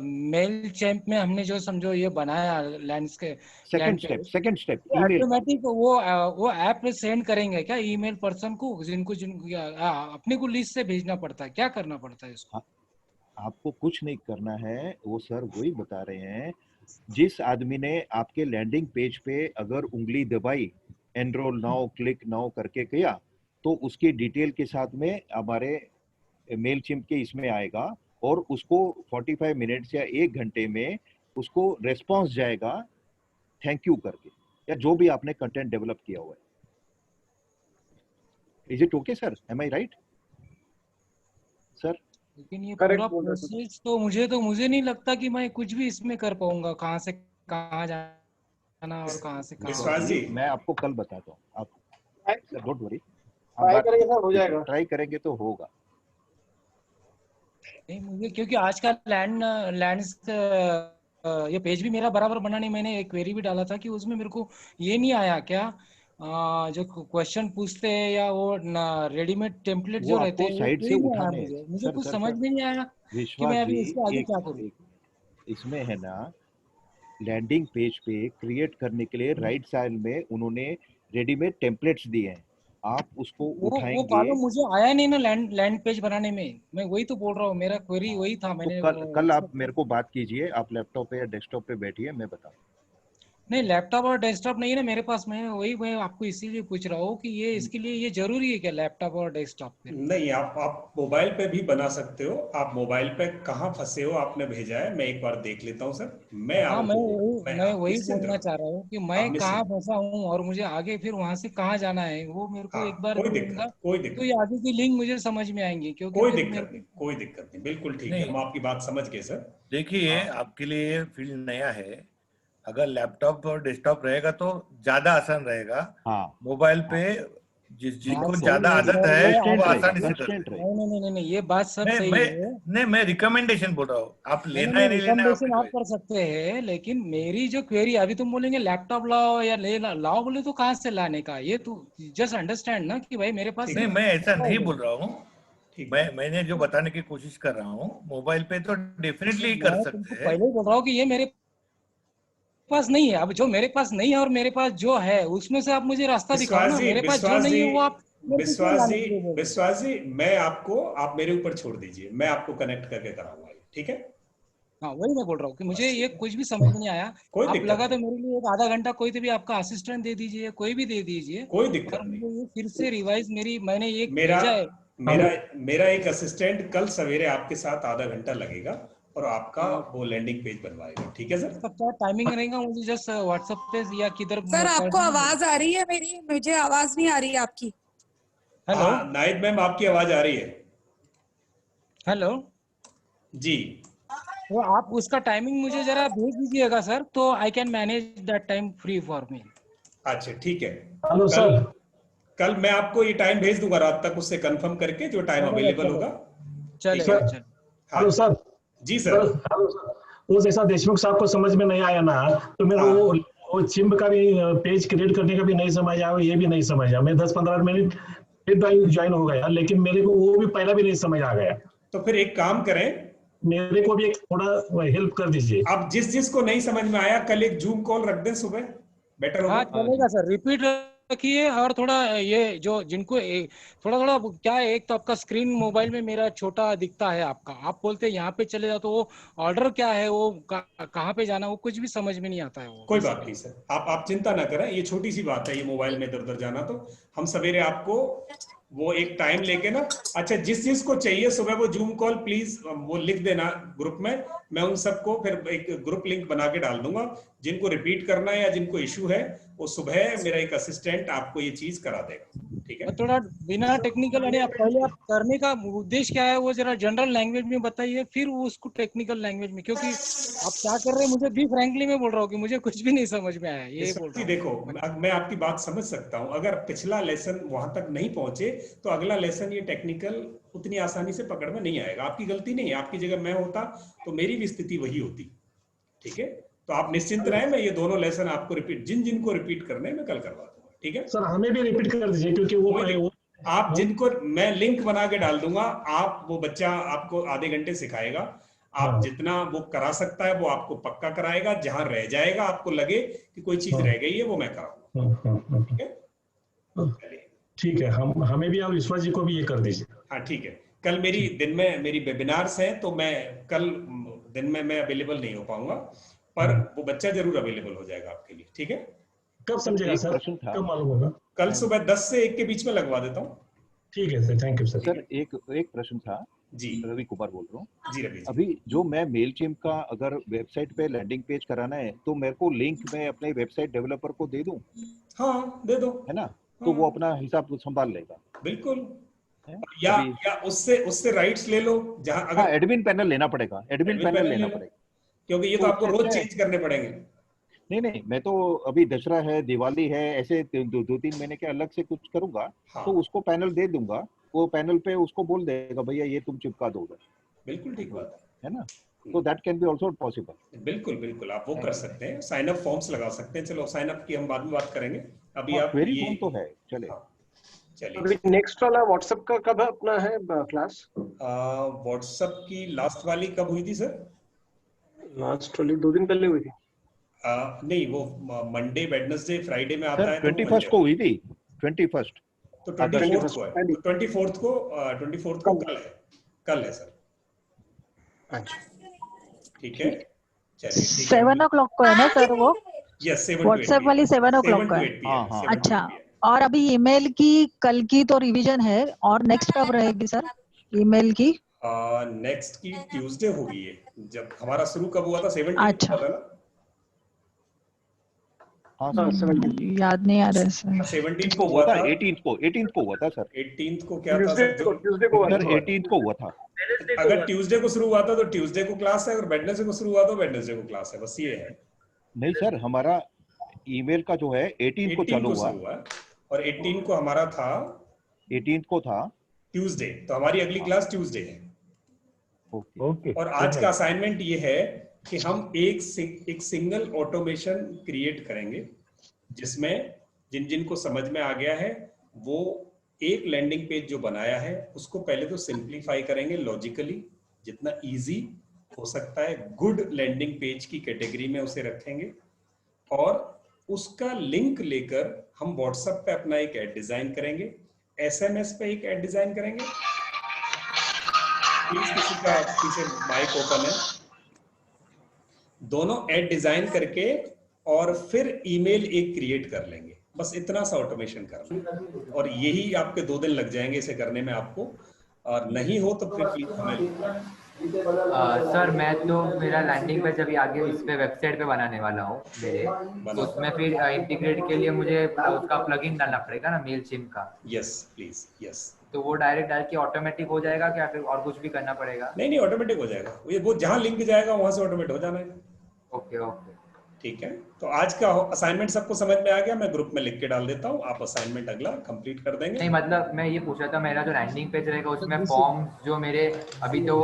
[SPEAKER 7] मेलचिम्प में हमने जो समझो ये बनाया लैंडस्केप,
[SPEAKER 3] सेकंड स्टेप
[SPEAKER 7] ऑटोमेटिक वो ऐप पे सेंड करेंगे क्या ईमेल पर्सन को, जिनको अपने को लिस्ट से भेजना पड़ता है? क्या करना पड़ता है इसको?
[SPEAKER 3] आपको कुछ नहीं करना है, वो सर वही बता रहे हैं। जिस आदमी ने आपके लैंडिंग पेज पे अगर उंगली दबाई, एनरोल नाउ, क्लिक नाउ करके किया, तो उसकी डिटेल के साथ में हमारे मेलचिम्प के इसमें आएगा, और उसको 45 मिनट्स या 1 घंटे में उसको रेस्पॉन्स जाएगा थैंक यू करके, या जो भी आपने कंटेंट डेवलप किया हुआ है। Is it okay, sir? Am I right? Sir?
[SPEAKER 7] लेकिन ये पूरा प्रोसेस तो मुझे नहीं लगता कि मैं कुछ भी इसमें कर पाऊंगा, कहाँ से कहाँ जाना और कहाँ से कहाँ।
[SPEAKER 2] विश्वास जी,
[SPEAKER 3] मैं आपको कल बताता हूँ, आप सर डोंट वरी,
[SPEAKER 11] ट्राई करेंगे सर, हो जाएगा।
[SPEAKER 3] ट्राई करेंगे तो होगा।
[SPEAKER 7] नहीं मुझे, क्योंकि आज का लैंड्स ये पेज भी मेरा बराबर बना नहीं, मैंने एक क्वेरी भी डाला था कि उसमें मेरे को ये नहीं आया क्या, जो क्वेश्चन पूछते हैं या वो रेडीमेड टेम्पलेट जो रहते हैं
[SPEAKER 3] साइड से उठाने,
[SPEAKER 7] मुझे कुछ समझ में नहीं आया कि मैं अभी इसके आगे क्या करूं।
[SPEAKER 3] इसमें है ना, लैंडिंग पेज पे क्रिएट करने के लिए राइट साइड में उन्होंने रेडीमेड टेम्पलेट्स दिए हैं, आप उसको उठाएंगे।
[SPEAKER 7] वो कॉलम मुझे आया नहीं ना लैंड पेज बनाने में, मैं वही तो बोल रहा हूँ, मेरा क्वेरी वही था। मैंने
[SPEAKER 3] तो कल आप मेरे को बात कीजिए, आप लैपटॉप पे या डेस्कटॉप पे बैठिए, मैं बताऊँ।
[SPEAKER 7] नहीं लैपटॉप और डेस्कटॉप नहीं है ना मेरे पास, मैं आपको इसीलिए पूछ रहा हूँ कि ये इसके लिए ये जरूरी है क्या लैपटॉप और डेस्कटॉप पे?
[SPEAKER 2] नहीं, आप मोबाइल पे भी बना सकते हो। आप मोबाइल पे कहाँ फंसे हो, आपने भेजा है, मैं एक बार देख लेता हूँ सर। मैं
[SPEAKER 7] वही बोलना चाह रहा हूँ कि मैं कहाँ फंसा हूँ और मुझे आगे फिर वहाँ से कहाँ जाना है, वो मेरे को एक बार
[SPEAKER 2] कोई दिक्कत
[SPEAKER 7] तो ये आगे की लिंक मुझे समझ में आएंगी। क्योंकि
[SPEAKER 2] कोई दिक्कत नहीं, बिल्कुल ठीक है, हम आपकी बात समझ गए सर।
[SPEAKER 12] देखिए आपके लिए फील्ड नया है, अगर लैपटॉप और डेस्कटॉप रहेगा तो ज्यादा आसान रहेगा। मोबाइल पे जिनको ज्यादा आदत है वो आसानी से करते हैं।
[SPEAKER 7] नहीं ये बात सब सही है।
[SPEAKER 12] नहीं मैं रिकमेंडेशन बोल रहा हूँ, आप लेना है नहीं लेना
[SPEAKER 7] आप कर सकते हैं, लेकिन मेरी जो क्वेरी, अभी तुम बोलेंगे लैपटॉप लाओ या लाओ बोले तो कहाँ से लाने का, ये तो जस्ट अंडरस्टैंड ना कि भाई मेरे पास
[SPEAKER 12] नहीं, मैं ऐसा नहीं बोल रहा हूँ, मैंने जो बताने की कोशिश कर रहा हूँ, मोबाइल पे तो डेफिनेटली कर सकते हैं।
[SPEAKER 7] पहले बोल रहा हूँ कि ये मेरे पास नहीं है, अब जो मेरे पास नहीं है और मेरे पास जो है उसमें से आप मुझे रास्ता दिखाओ ना। मेरे पास जो नहीं है वो आप
[SPEAKER 2] विश्वास जी, मैं आपको, आप मेरे ऊपर छोड़ दीजिए, मैं आपको कनेक्ट करके कराऊंगा, ठीक है?
[SPEAKER 7] हाँ वही मैं बोल रहा हूँ कि मुझे ये कुछ भी समझ नहीं आया। आप लगा तो मेरे लिए एक आधा घंटा कोई तो भी आपका असिस्टेंट दे दीजिए, कोई भी दे दीजिए,
[SPEAKER 2] कोई दिक्कत नहीं।
[SPEAKER 7] ये फिर से रिवाइज मैंने एक
[SPEAKER 2] मेरा एक असिस्टेंट कल सवेरे आपके साथ आधा घंटा लगेगा और आपका वो लैंडिंग पेज बनवाएगा, ठीक है सर?
[SPEAKER 7] क्या टाइमिंग रहेगा, मुझे जस्ट व्हाट्सएप पे या किधर?
[SPEAKER 13] सर आपको आवाज आ रही है मेरी? मुझे आवाज नहीं आ रही है आपकी।
[SPEAKER 2] हेलो नाइद मैम, आपकी आवाज आ रही है।
[SPEAKER 7] हेलो जी, तो आप उसका टाइमिंग मुझे जरा भेज दीजिएगा सर, तो I can manage that time free for me.
[SPEAKER 2] अच्छा ठीक है,
[SPEAKER 14] हेलो सर,
[SPEAKER 2] कल मैं आपको ये टाइम भेज दूंगा रात तक, उससे कंफर्म करके जो टाइम अवेलेबल होगा।
[SPEAKER 14] चलेगा। Hello sir.
[SPEAKER 2] जी सर।
[SPEAKER 14] हेलो सर, वो जैसा देशमुख साहब को समझ में नहीं आया ना, तो मेरे वो चिम्ब का भी पेज क्रिएट करने का भी नहीं समझ आया, ये भी नहीं समझ आया। मैं 10-15 मिनट फिर ज्वाइन हो गया, लेकिन मेरे को वो भी पहला भी नहीं समझ आ गया।
[SPEAKER 2] तो फिर एक काम करें,
[SPEAKER 14] मेरे को भी एक थोड़ा हेल्प कर दीजिए।
[SPEAKER 2] आप जिस को नहीं समझ में आया, कल एक जूम कॉल रख दें सुबह, बेटर होगा।
[SPEAKER 7] हाँ चलेगा सर, रिपीट रखिए। और थोड़ा ये जो जिनको थोड़ा क्या है, एक तो आपका स्क्रीन मोबाइल में मेरा छोटा दिखता है, आपका आप बोलते हैं यहाँ पे चले जाओ, तो वो ऑर्डर क्या है, वो कहाँ पे जाना, वो कुछ भी समझ में नहीं आता है वो।
[SPEAKER 2] कोई बात नहीं सर, आप चिंता ना करें, ये छोटी सी बात है, ये मोबाइल में इधर उधर जाना। तो हम सवेरे आपको वो एक टाइम लेके ना, अच्छा जिस को चाहिए सुबह वो जूम कॉल प्लीज वो लिख देना ग्रुप में, मैं उन सबको फिर एक ग्रुप लिंक बना के डाल दूंगा। जिनको रिपीट करना है या जिनको इशू है, वो सुबह मेरा एक असिस्टेंट आपको ये चीज करा देगा, ठीक है?
[SPEAKER 7] थोड़ा बिना टेक्निकल, पहले आप करने का उद्देश्य क्या है वो जरा जनरल लैंग्वेज में बताइए, फिर वो उसको टेक्निकल लैंग्वेज में, क्योंकि आप क्या कर रहे हैं मुझे भी फ्रैंकली मैं बोल रहा हूँ कि मुझे कुछ भी नहीं समझ में आया। ये बोल रहा हूँ।
[SPEAKER 2] देखो मैं आपकी बात समझ सकता हूँ, अगर पिछला लेसन वहां तक नहीं पहुंचे तो अगला लेसन ये टेक्निकल उतनी आसानी से पकड़ में नहीं आएगा। आपकी गलती नहीं है, आपकी जगह मैं होता तो मेरी भी स्थिति वही होती, ठीक है? तो आप निश्चिंत रहें, मैं ये दोनों लेसन आपको रिपीट, जिनको रिपीट करने मैं कल करवा दूंगा, ठीक है
[SPEAKER 14] सर? हमें भी रिपीट कर दीजिए, क्योंकि वो
[SPEAKER 2] आप जिनको मैं लिंक बना के डाल दूंगा, आप वो बच्चा आपको आधे घंटे सिखाएगा, आप जितना वो करा सकता है वो आपको पक्का कराएगा, जहां रह जाएगा आपको लगे कि कोई चीज रह गई है वो मैं कराऊंगा, ठीक है?
[SPEAKER 14] ठीक है, हमें भी और विश्वास जी को भी ये कर दीजिए।
[SPEAKER 2] हाँ ठीक है, कल मेरी दिन में मेरी वेबिनार्स हैं, तो मैं कल दिन में मैं अवेलेबल नहीं हो पाऊंगा, पर वो बच्चा जरूर अवेलेबल हो जाएगा आपके लिए, ठीक है?
[SPEAKER 14] कब समझेगा सर, कब मालूम होगा?
[SPEAKER 2] कल सुबह 10 से 1 के बीच में लगवा देता हूँ।
[SPEAKER 14] ठीक है sir, thank you sir.
[SPEAKER 3] Sir एक प्रश्न था
[SPEAKER 2] जी,
[SPEAKER 3] रवि कुमार बोल रहा हूँ
[SPEAKER 2] जी। रवि,
[SPEAKER 3] अभी जो मैं मेलचिम्प का अगर वेबसाइट पे लैंडिंग पेज कराना है, तो मेरे को लिंक मैं अपने वेबसाइट डेवलपर को दे दूं?
[SPEAKER 2] हाँ दे दो,
[SPEAKER 3] है ना? तो वो अपना हिसाब संभाल लेगा।
[SPEAKER 2] बिल्कुल। या उससे राइट्स ले लो, जहां अगर
[SPEAKER 3] एडमिन पैनल लेना पड़ेगा, एडमिन पैनल लेना पड़ेगा,
[SPEAKER 2] क्योंकि ये तो आपको रोज चेंज करने पड़ेंगे।
[SPEAKER 3] नहीं, मैं तो अभी दशहरा है, दिवाली है, ऐसे 2-3 महीने के अलग से कुछ करूंगा। तो उसको पैनल दे दूंगा, वो पैनल पे उसको बोल देगा भैया ये तुम चिपका दोगे।
[SPEAKER 2] बिल्कुल ठीक बात
[SPEAKER 3] है ना, तो that can be also possible.
[SPEAKER 2] बिल्कुल आप वो कर सकते हैं, साइन अप फॉर्म्स लगा सकते हैं। चलो साइन अप की हम बाद में बात करेंगे, अभी आप
[SPEAKER 3] क्वेरी फॉर्म तो है।
[SPEAKER 2] चलिए
[SPEAKER 11] अभी नेक्स्ट वाला व्हाट्सएप का कब अपना है क्लास?
[SPEAKER 2] व्हाट्सएप की लास्ट वाली कब हुई थी सर?
[SPEAKER 11] लास्ट वाली 2 दिन पहले हुई थी।
[SPEAKER 2] नहीं, वो मंडे, वेडनेसडे, फ्राइडे में आता है।
[SPEAKER 3] 21st को हुई थी, 21st।
[SPEAKER 2] तो 24th को है, तो 24th को कल है सर।
[SPEAKER 11] अच्छा
[SPEAKER 2] ठीक है, चलिए।
[SPEAKER 15] 7 o'clock को है ना सर वो?
[SPEAKER 2] यस, 7
[SPEAKER 15] व्हाट्सएप वाली 7 o'clock का है। अच्छा, और अभी ईमेल की कल की तो रिवीजन है, और नेक्स्ट कब रहेगी सर ईमेल की?
[SPEAKER 2] नेक्स्ट की ट्यूसडे होगी ये। जब हमारा शुरू कब हुआ था? 17 को था ना?
[SPEAKER 15] याद नहीं आ रहा है सर।
[SPEAKER 2] 17 को हुआ था,
[SPEAKER 3] 18th को हुआ था सर।
[SPEAKER 2] 18th को क्या था सर?
[SPEAKER 11] ट्यूसडे को
[SPEAKER 3] सर 18th को हुआ था।
[SPEAKER 2] अगर ट्यूसडे को शुरू हुआ था तो ट्यूसडे को क्लास है, और वेडनेसडे को शुरू हुआ तो वेडनेसडे को क्लास है, बस ये है।
[SPEAKER 3] नहीं सर, हमारा ईमेल का जो है 18th को चालू हुआ,
[SPEAKER 2] और 18 को हमारा था,
[SPEAKER 3] 18th को था
[SPEAKER 2] ट्यूसडे, तो हमारी अगली क्लास ट्यूसडे है।
[SPEAKER 3] ओके।
[SPEAKER 2] और आज का असाइनमेंट ये है कि हम एक सिंगल ऑटोमेशन क्रिएट करेंगे, जिसमें जिन को समझ में आ गया है वो एक लैंडिंग पेज जो बनाया है उसको पहले तो सिंप्लीफाई करेंगे लॉजिकली, जितना इजी हो सकता है गुड लैंडिंग पेज की कैटेगरी में उसे रखेंगे, और उसका लिंक लेकर हम व्हाट्सएप पे अपना एक ऐड डिजाइन करेंगे, एसएमएस पे एक ऐड डिजाइन करेंगे। प्लीज किसी का पीछे माइक ओपन है। दोनों ऐड डिजाइन करके और फिर ईमेल एक क्रिएट कर लेंगे, बस इतना सा ऑटोमेशन करना है, और यही आपके 2 दिन लग जाएंगे इसे करने में आपको, और नहीं हो तो फिर प्लीज हमें।
[SPEAKER 8] सर मैं तो मेरा लैंडिंग पेज अभी आगे इस पे वेबसाइट पे बनाने वाला हूँ मेरे, तो उसमें फिर इंटीग्रेट के लिए मुझे उसका प्लगइन डालना पड़ेगा ना मेलचिम्प का।
[SPEAKER 2] Yes please, yes.
[SPEAKER 8] तो वो डायरेक्ट डाल के ऑटोमेटिक हो जाएगा क्या, फिर और कुछ भी करना पड़ेगा?
[SPEAKER 2] नहीं, ऑटोमेटिक हो जाएगा, वो जहाँ लिंक जाएगा वहां से ऑटोमेटिक हो जाना है।
[SPEAKER 8] ओके।
[SPEAKER 2] ठीक है, तो आज का असाइनमेंट सबको समझ में आ गया? मैं ग्रुप में लिख के डाल देता हूँ, आप असाइनमेंट अगला कंप्लीट कर देंगे।
[SPEAKER 8] नहीं मतलब मैं ये पूछ रहा था, मेरा जो लैंडिंग पेज रहेगा उसमें फॉर्म जो मेरे अभी तो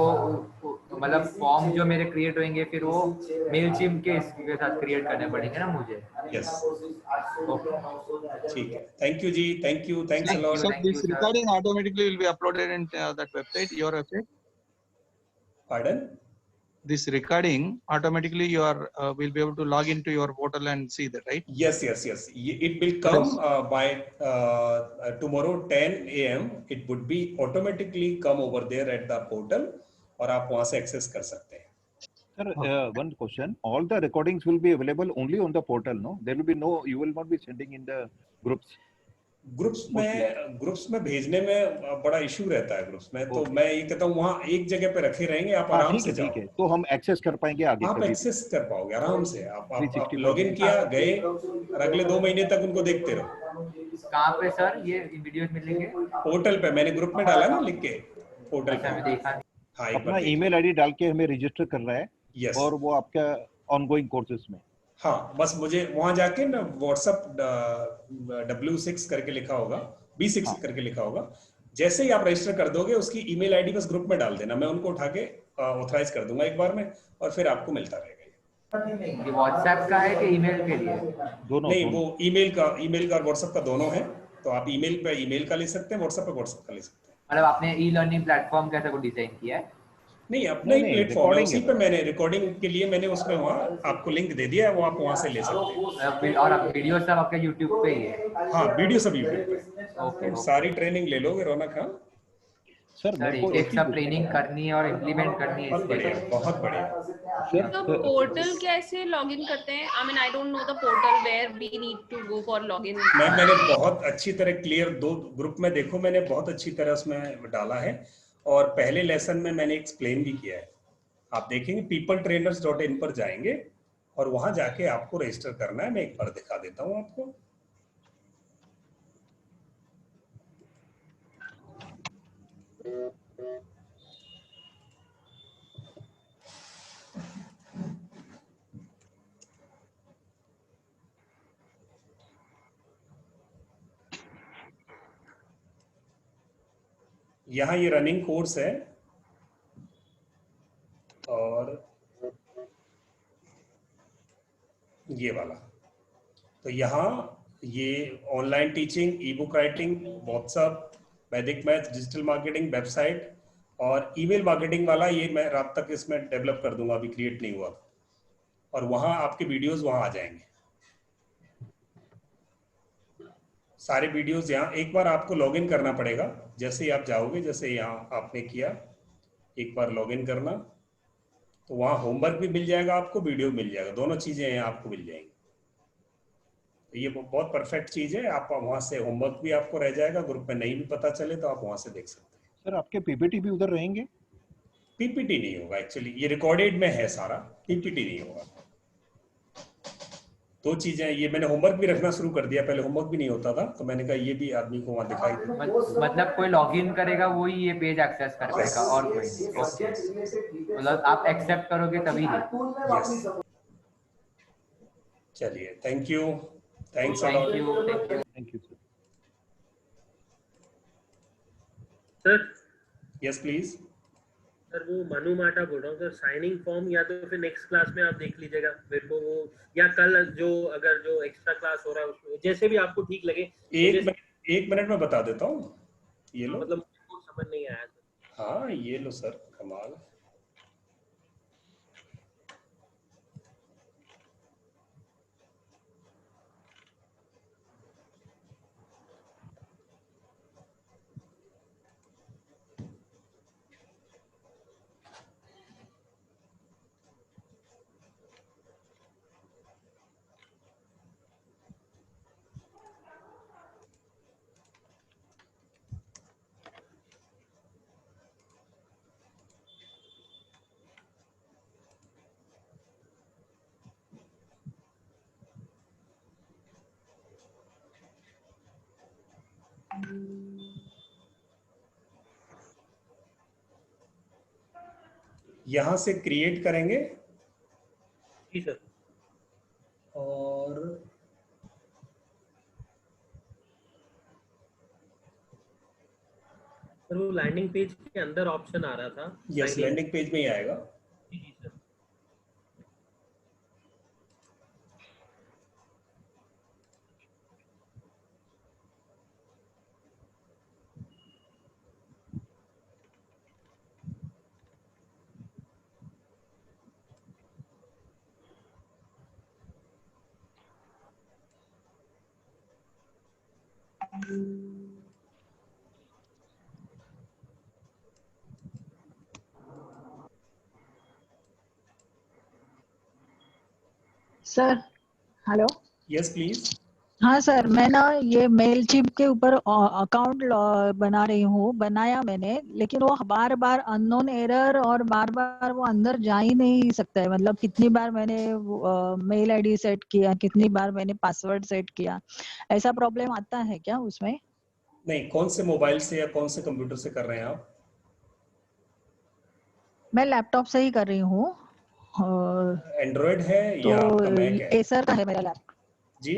[SPEAKER 8] मतलब फॉर्म जो मेरे क्रिएट होंगे फिर वो मेलचिम्प के इसके साथ क्रिएट करने पड़ेंगे ना मुझे?
[SPEAKER 2] यस, ठीक है। थैंक यू जी, thanks a lot.
[SPEAKER 4] So this recording automatically will be uploaded in that website, your website?
[SPEAKER 2] Pardon?
[SPEAKER 4] This recording automatically you are will be able to log into your portal and see that, right?
[SPEAKER 2] Yes. It will come by tomorrow 10 AM. It would be automatically come over there at the portal, और आप वहां से access कर सकते हैं।
[SPEAKER 3] Sir, one question. All the recordings will be available only on the portal, no? There will be no, you will not be sending in the groups.
[SPEAKER 2] Groups में भेजने में बड़ा इशू रहता है ग्रुप्स में, तो मैं ये कहता हूँ वहाँ एक जगह पे रखे रहेंगे, आप आराम से जाओ।
[SPEAKER 3] तो हम एक्सेस कर पाएंगे आगे,
[SPEAKER 2] आप एक्सेस कर पाओगे आराम से। आप लॉगिन किया, गए, और अगले 2 महीने तक उनको देखते रहो।
[SPEAKER 8] कहाँ पे सर ये वीडियोस मिलेंगे?
[SPEAKER 2] पोर्टल पे, मैंने ग्रुप में डाला ना लिख के, पोर्टल पे
[SPEAKER 8] देखा।
[SPEAKER 3] हाँ, अपना ईमेल आईडी डाल के हमें रजिस्टर करना है।
[SPEAKER 2] यस।
[SPEAKER 3] और वो आपका ऑनगोइंग कोर्सेज में।
[SPEAKER 2] हाँ, बस मुझे वहां जाके ना व्हाट्सएप W6 करके लिखा होगा, B6 करके लिखा होगा, जैसे ही आप रजिस्टर कर दोगे उसकी ईमेल आईडी बस ग्रुप में डाल देना, मैं उनको उठा के ऑथराइज कर दूंगा एक बार में, और फिर आपको मिलता रहेगा।
[SPEAKER 8] ये व्हाट्सएप का है कि ईमेल के लिए?
[SPEAKER 2] दोनों। नहीं, वो ईमेल का और व्हाट्सएप का दोनों है, तो आप ईमेल पे ईमेल का ले सकते हैं, व्हाट्सएप पे व्हाट्सएप का ले सकते हैं।
[SPEAKER 8] मतलब आपने ई लर्निंग प्लेटफॉर्म कैसे को डिजाइन किया है?
[SPEAKER 2] नहीं, अपना ही प्लेटफॉर्म है, उसी पे मैंने रिकॉर्डिंग के लिए मैंने उसमें वहाँ आपको लिंक दे दिया है, वो आप वहाँ से ले सकते हैं।
[SPEAKER 8] और वीडियो सब आपके YouTube पे ही है?
[SPEAKER 2] हाँ, वीडियो सब YouTube पे।
[SPEAKER 8] ओके।
[SPEAKER 2] सारी ट्रेनिंग ले लोगे रौनक? हाँ
[SPEAKER 8] सर, एक सब ट्रेनिंग करनी है और इम्प्लीमेंट करनी है इसके लिए।
[SPEAKER 2] बहुत बढ़िया।
[SPEAKER 9] तो पोर्टल कैसे लॉगिन करते हैं? I mean, I don't know the portal where we need to go for login.
[SPEAKER 2] मैंने बहुत अच्छी तरह क्लियर 2 ग्रुप में देखो, मैंने बहुत अच्छी तरह उसमें डाला है, और पहले लेसन में मैंने एक्सप्लेन भी किया है। आप देखेंगे peopletrainers.in पर जाएंगे और वहां जाके आपको रजिस्टर करना है। मैं एक बार दिखा देता हूं आपको। यहाँ ये रनिंग कोर्स है और ये वाला, तो यहाँ ये ऑनलाइन टीचिंग, ई बुक राइटिंग, व्हाट्सएप, वैदिक मैथ, डिजिटल मार्केटिंग, वेबसाइट और ईमेल मार्केटिंग वाला ये मैं रात तक इसमें डेवलप कर दूंगा, अभी क्रिएट नहीं हुआ। और वहाँ आपके वीडियोस वहाँ आ जाएंगे, सारे वीडियोस यहाँ। एक बार आपको लॉगिन करना पड़ेगा, जैसे ही आप जाओगे, जैसे यहाँ आपने किया, एक बार लॉगिन करना, तो वहाँ होमवर्क भी मिल जाएगा आपको, वीडियो मिल जाएगा, दोनों चीजें यहाँ आपको मिल जाएंगी। तो ये बहुत परफेक्ट चीज है। आप वहाँ से होमवर्क भी आपको रह जाएगा, ग्रुप में नहीं भी पता चले तो आप वहाँ से देख सकते हैं।
[SPEAKER 3] सर आपके पीपीटी भी उधर रहेंगे?
[SPEAKER 2] पीपीटी नहीं होगा एक्चुअली, ये रिकॉर्डेड में है सारा, पीपीटी नहीं होगा। दो चीजें, ये मैंने होमवर्क भी रखना शुरू कर दिया, पहले होमवर्क भी नहीं होता था, तो मैंने कहा ये भी आदमी को वहाँ दिखाई दे।
[SPEAKER 8] मतलब कोई लॉगिन करेगा वो ही ये पेज एक्सेस कर पाएगा और कोई नहीं। ओके, मतलब आप एक्सेप्ट करोगे तभी है।
[SPEAKER 2] चलिए, thank you, thanks
[SPEAKER 8] thank you
[SPEAKER 1] sir.
[SPEAKER 2] Yes please
[SPEAKER 1] sir, वो मनु माटा बोल रहा हूँ सर, साइनिंग फॉर्म या तो फिर नेक्स्ट क्लास में आप देख लीजिएगा मेरे को, वो या कल जो अगर जो एक्स्ट्रा क्लास हो रहा है उसमें, जैसे भी आपको ठीक लगे।
[SPEAKER 2] एक मिनट में बता देता हूँ, ये लो।
[SPEAKER 1] मतलब मुझे समझ नहीं आया सर।
[SPEAKER 2] हाँ ये लो सर, कमाल। यहाँ से क्रिएट करेंगे।
[SPEAKER 1] जी सर।
[SPEAKER 2] और
[SPEAKER 1] सर वो लैंडिंग पेज के अंदर ऑप्शन आ रहा था।
[SPEAKER 2] यस, लैंडिंग पेज में ही आएगा।
[SPEAKER 1] जी sir.
[SPEAKER 15] Sir hello.
[SPEAKER 2] Yes please.
[SPEAKER 15] हाँ सर, मैं ना ये मेल चिप के ऊपर अकाउंट बना रही हूँ, बनाया मैंने, लेकिन वो बार बार अननोन एरर और बार बार वो अंदर जा ही नहीं सकता है। मतलब कितनी बार मैंने मेल आईडी सेट किया, कितनी बार मैंने पासवर्ड सेट किया, ऐसा प्रॉब्लम आता है क्या उसमें?
[SPEAKER 2] नहीं, कौन से मोबाइल से या कौन से कंप्यूटर से कर रहे हैं आप?
[SPEAKER 15] मैं लैपटॉप से ही कर रही हूँ।
[SPEAKER 2] एंड्रॉइड है
[SPEAKER 15] तो
[SPEAKER 2] या आपका मैक है?
[SPEAKER 15] एसर का है मेरा लैपटॉप
[SPEAKER 2] जी,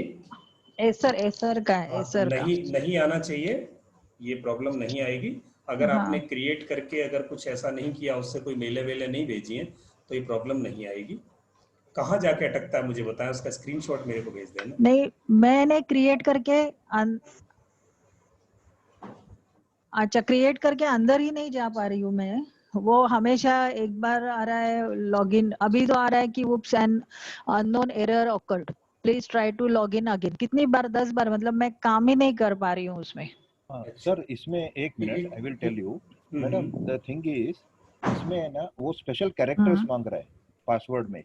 [SPEAKER 15] एसर का है। एसर का
[SPEAKER 2] नहीं आना चाहिए, ये प्रॉब्लम नहीं आएगी। अगर आपने क्रिएट करके अगर कुछ ऐसा नहीं किया, उससे कोई मेले वेले नहीं भेजी हैं, तो ये प्रॉब्लम नहीं आएगी। कहाँ जाके अटकता है मुझे बताएं, उसका स्क्रीनशॉट मेरे को भेज देना।
[SPEAKER 15] नहीं, मैंने क्रिएट करके अच्छा क्रिएट करके अंदर ही नहीं जा पा रही हूँ मैं। वो हमेशा एक बार आ रहा है लॉगिन, अभी तो आ रहा है कि वो unknown error occurred, please try to log in again. कितनी बार? 10 बार। मतलब मैं काम ही नहीं कर पा रही हूँ उसमें।
[SPEAKER 3] सर इसमें एक minute, I will tell you madam. The thing is, इसमें ना वो स्पेशल कैरेक्टर्स मांग रहा है पासवर्ड में।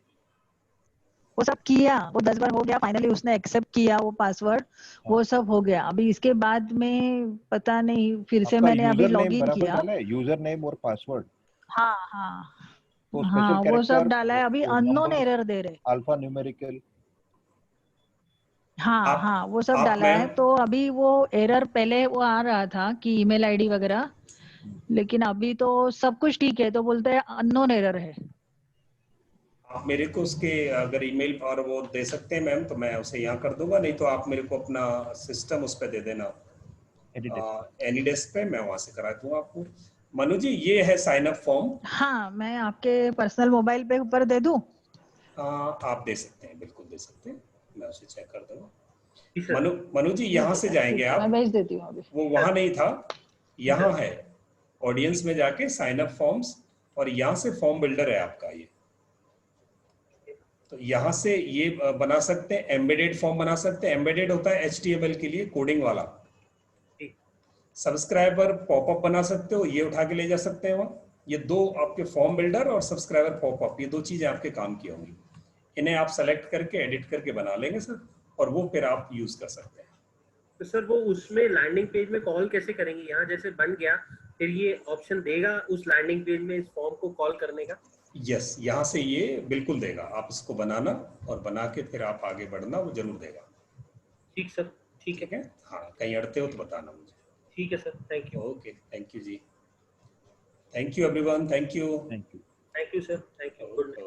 [SPEAKER 15] वो सब किया, वो 10 बार हो गया, फाइनली उसने एक्सेप्ट किया वो पासवर्ड, वो सब हो गया। अभी इसके बाद में पता नहीं, फिर से मैंने अभी लॉगिन किया।
[SPEAKER 3] यूजर नेम और पासवर्ड,
[SPEAKER 15] हाँ वो सब डाला है। अभी अननोन एरर दे रहे,
[SPEAKER 3] अल्फा न्यूमेरिकल।
[SPEAKER 15] वो सब डाला है। तो अभी वो एरर पहले वो आ रहा था कि ईमेल आईडी वगैरह, लेकिन अभी तो सब कुछ ठीक है, तो बोलते हैं अननोन एरर है।
[SPEAKER 2] आप मेरे को उसके अगर ईमेल और वो दे सकते हैं मैम, तो मैं उसे यहाँ कर दूंगा, नहीं तो आप मेरे को अपना सिस्टम उस पर दे देना, एनीडेस्क पे, मैं वहां से करा दूंगा आपको। मनु जी, ये है साइन अप फॉर्म।
[SPEAKER 15] हाँ, मैं आपके पर्सनल मोबाइल पे ऊपर दे दूं?
[SPEAKER 2] आप दे सकते हैं, बिल्कुल दे सकते हैं, मैं उसे चेक कर दूंगा। मनु जी, यहाँ से जाएंगे आप,
[SPEAKER 15] मैं भेज देती हूँ अभी।
[SPEAKER 2] वो वहां नहीं था, यहाँ है, ऑडियंस में जाके साइन अप फॉर्म्स, और यहाँ से फॉर्म बिल्डर है आपका ये, तो यहाँ से ये बना सकते हैं, एम्बेडेड फॉर्म बना सकते हैं। एम्बेडेड होता है HTML के लिए कोडिंग वाला। सब्सक्राइबर पॉपअप बना सकते हो, ये उठा के ले जा सकते हैं वहाँ। ये दो आपके फॉर्म बिल्डर और सब्सक्राइबर पॉपअप, ये दो चीजें आपके काम की होंगी। इन्हें आप सेलेक्ट करके एडिट करके बना लेंगे सर, और वो फिर आप यूज कर सकते हैं।
[SPEAKER 1] तो सर वो उसमें लैंडिंग पेज में कॉल कैसे करेंगे? यहाँ जैसे बन गया, फिर ये ऑप्शन देगा उस लैंडिंग पेज में इस फॉर्म को कॉल करने का?
[SPEAKER 2] यस, यहाँ से ये बिल्कुल देगा, आप इसको बनाना और बना के फिर आप आगे बढ़ना, वो जरूर देगा।
[SPEAKER 1] ठीक सर, ठीक है।
[SPEAKER 2] हाँ, कहीं अड़ते हो तो बताना मुझे।
[SPEAKER 1] ठीक है sir, thank you.
[SPEAKER 2] Okay, thank you जी, thank you everyone, thank you.
[SPEAKER 1] Thank you sir, thank you, good night.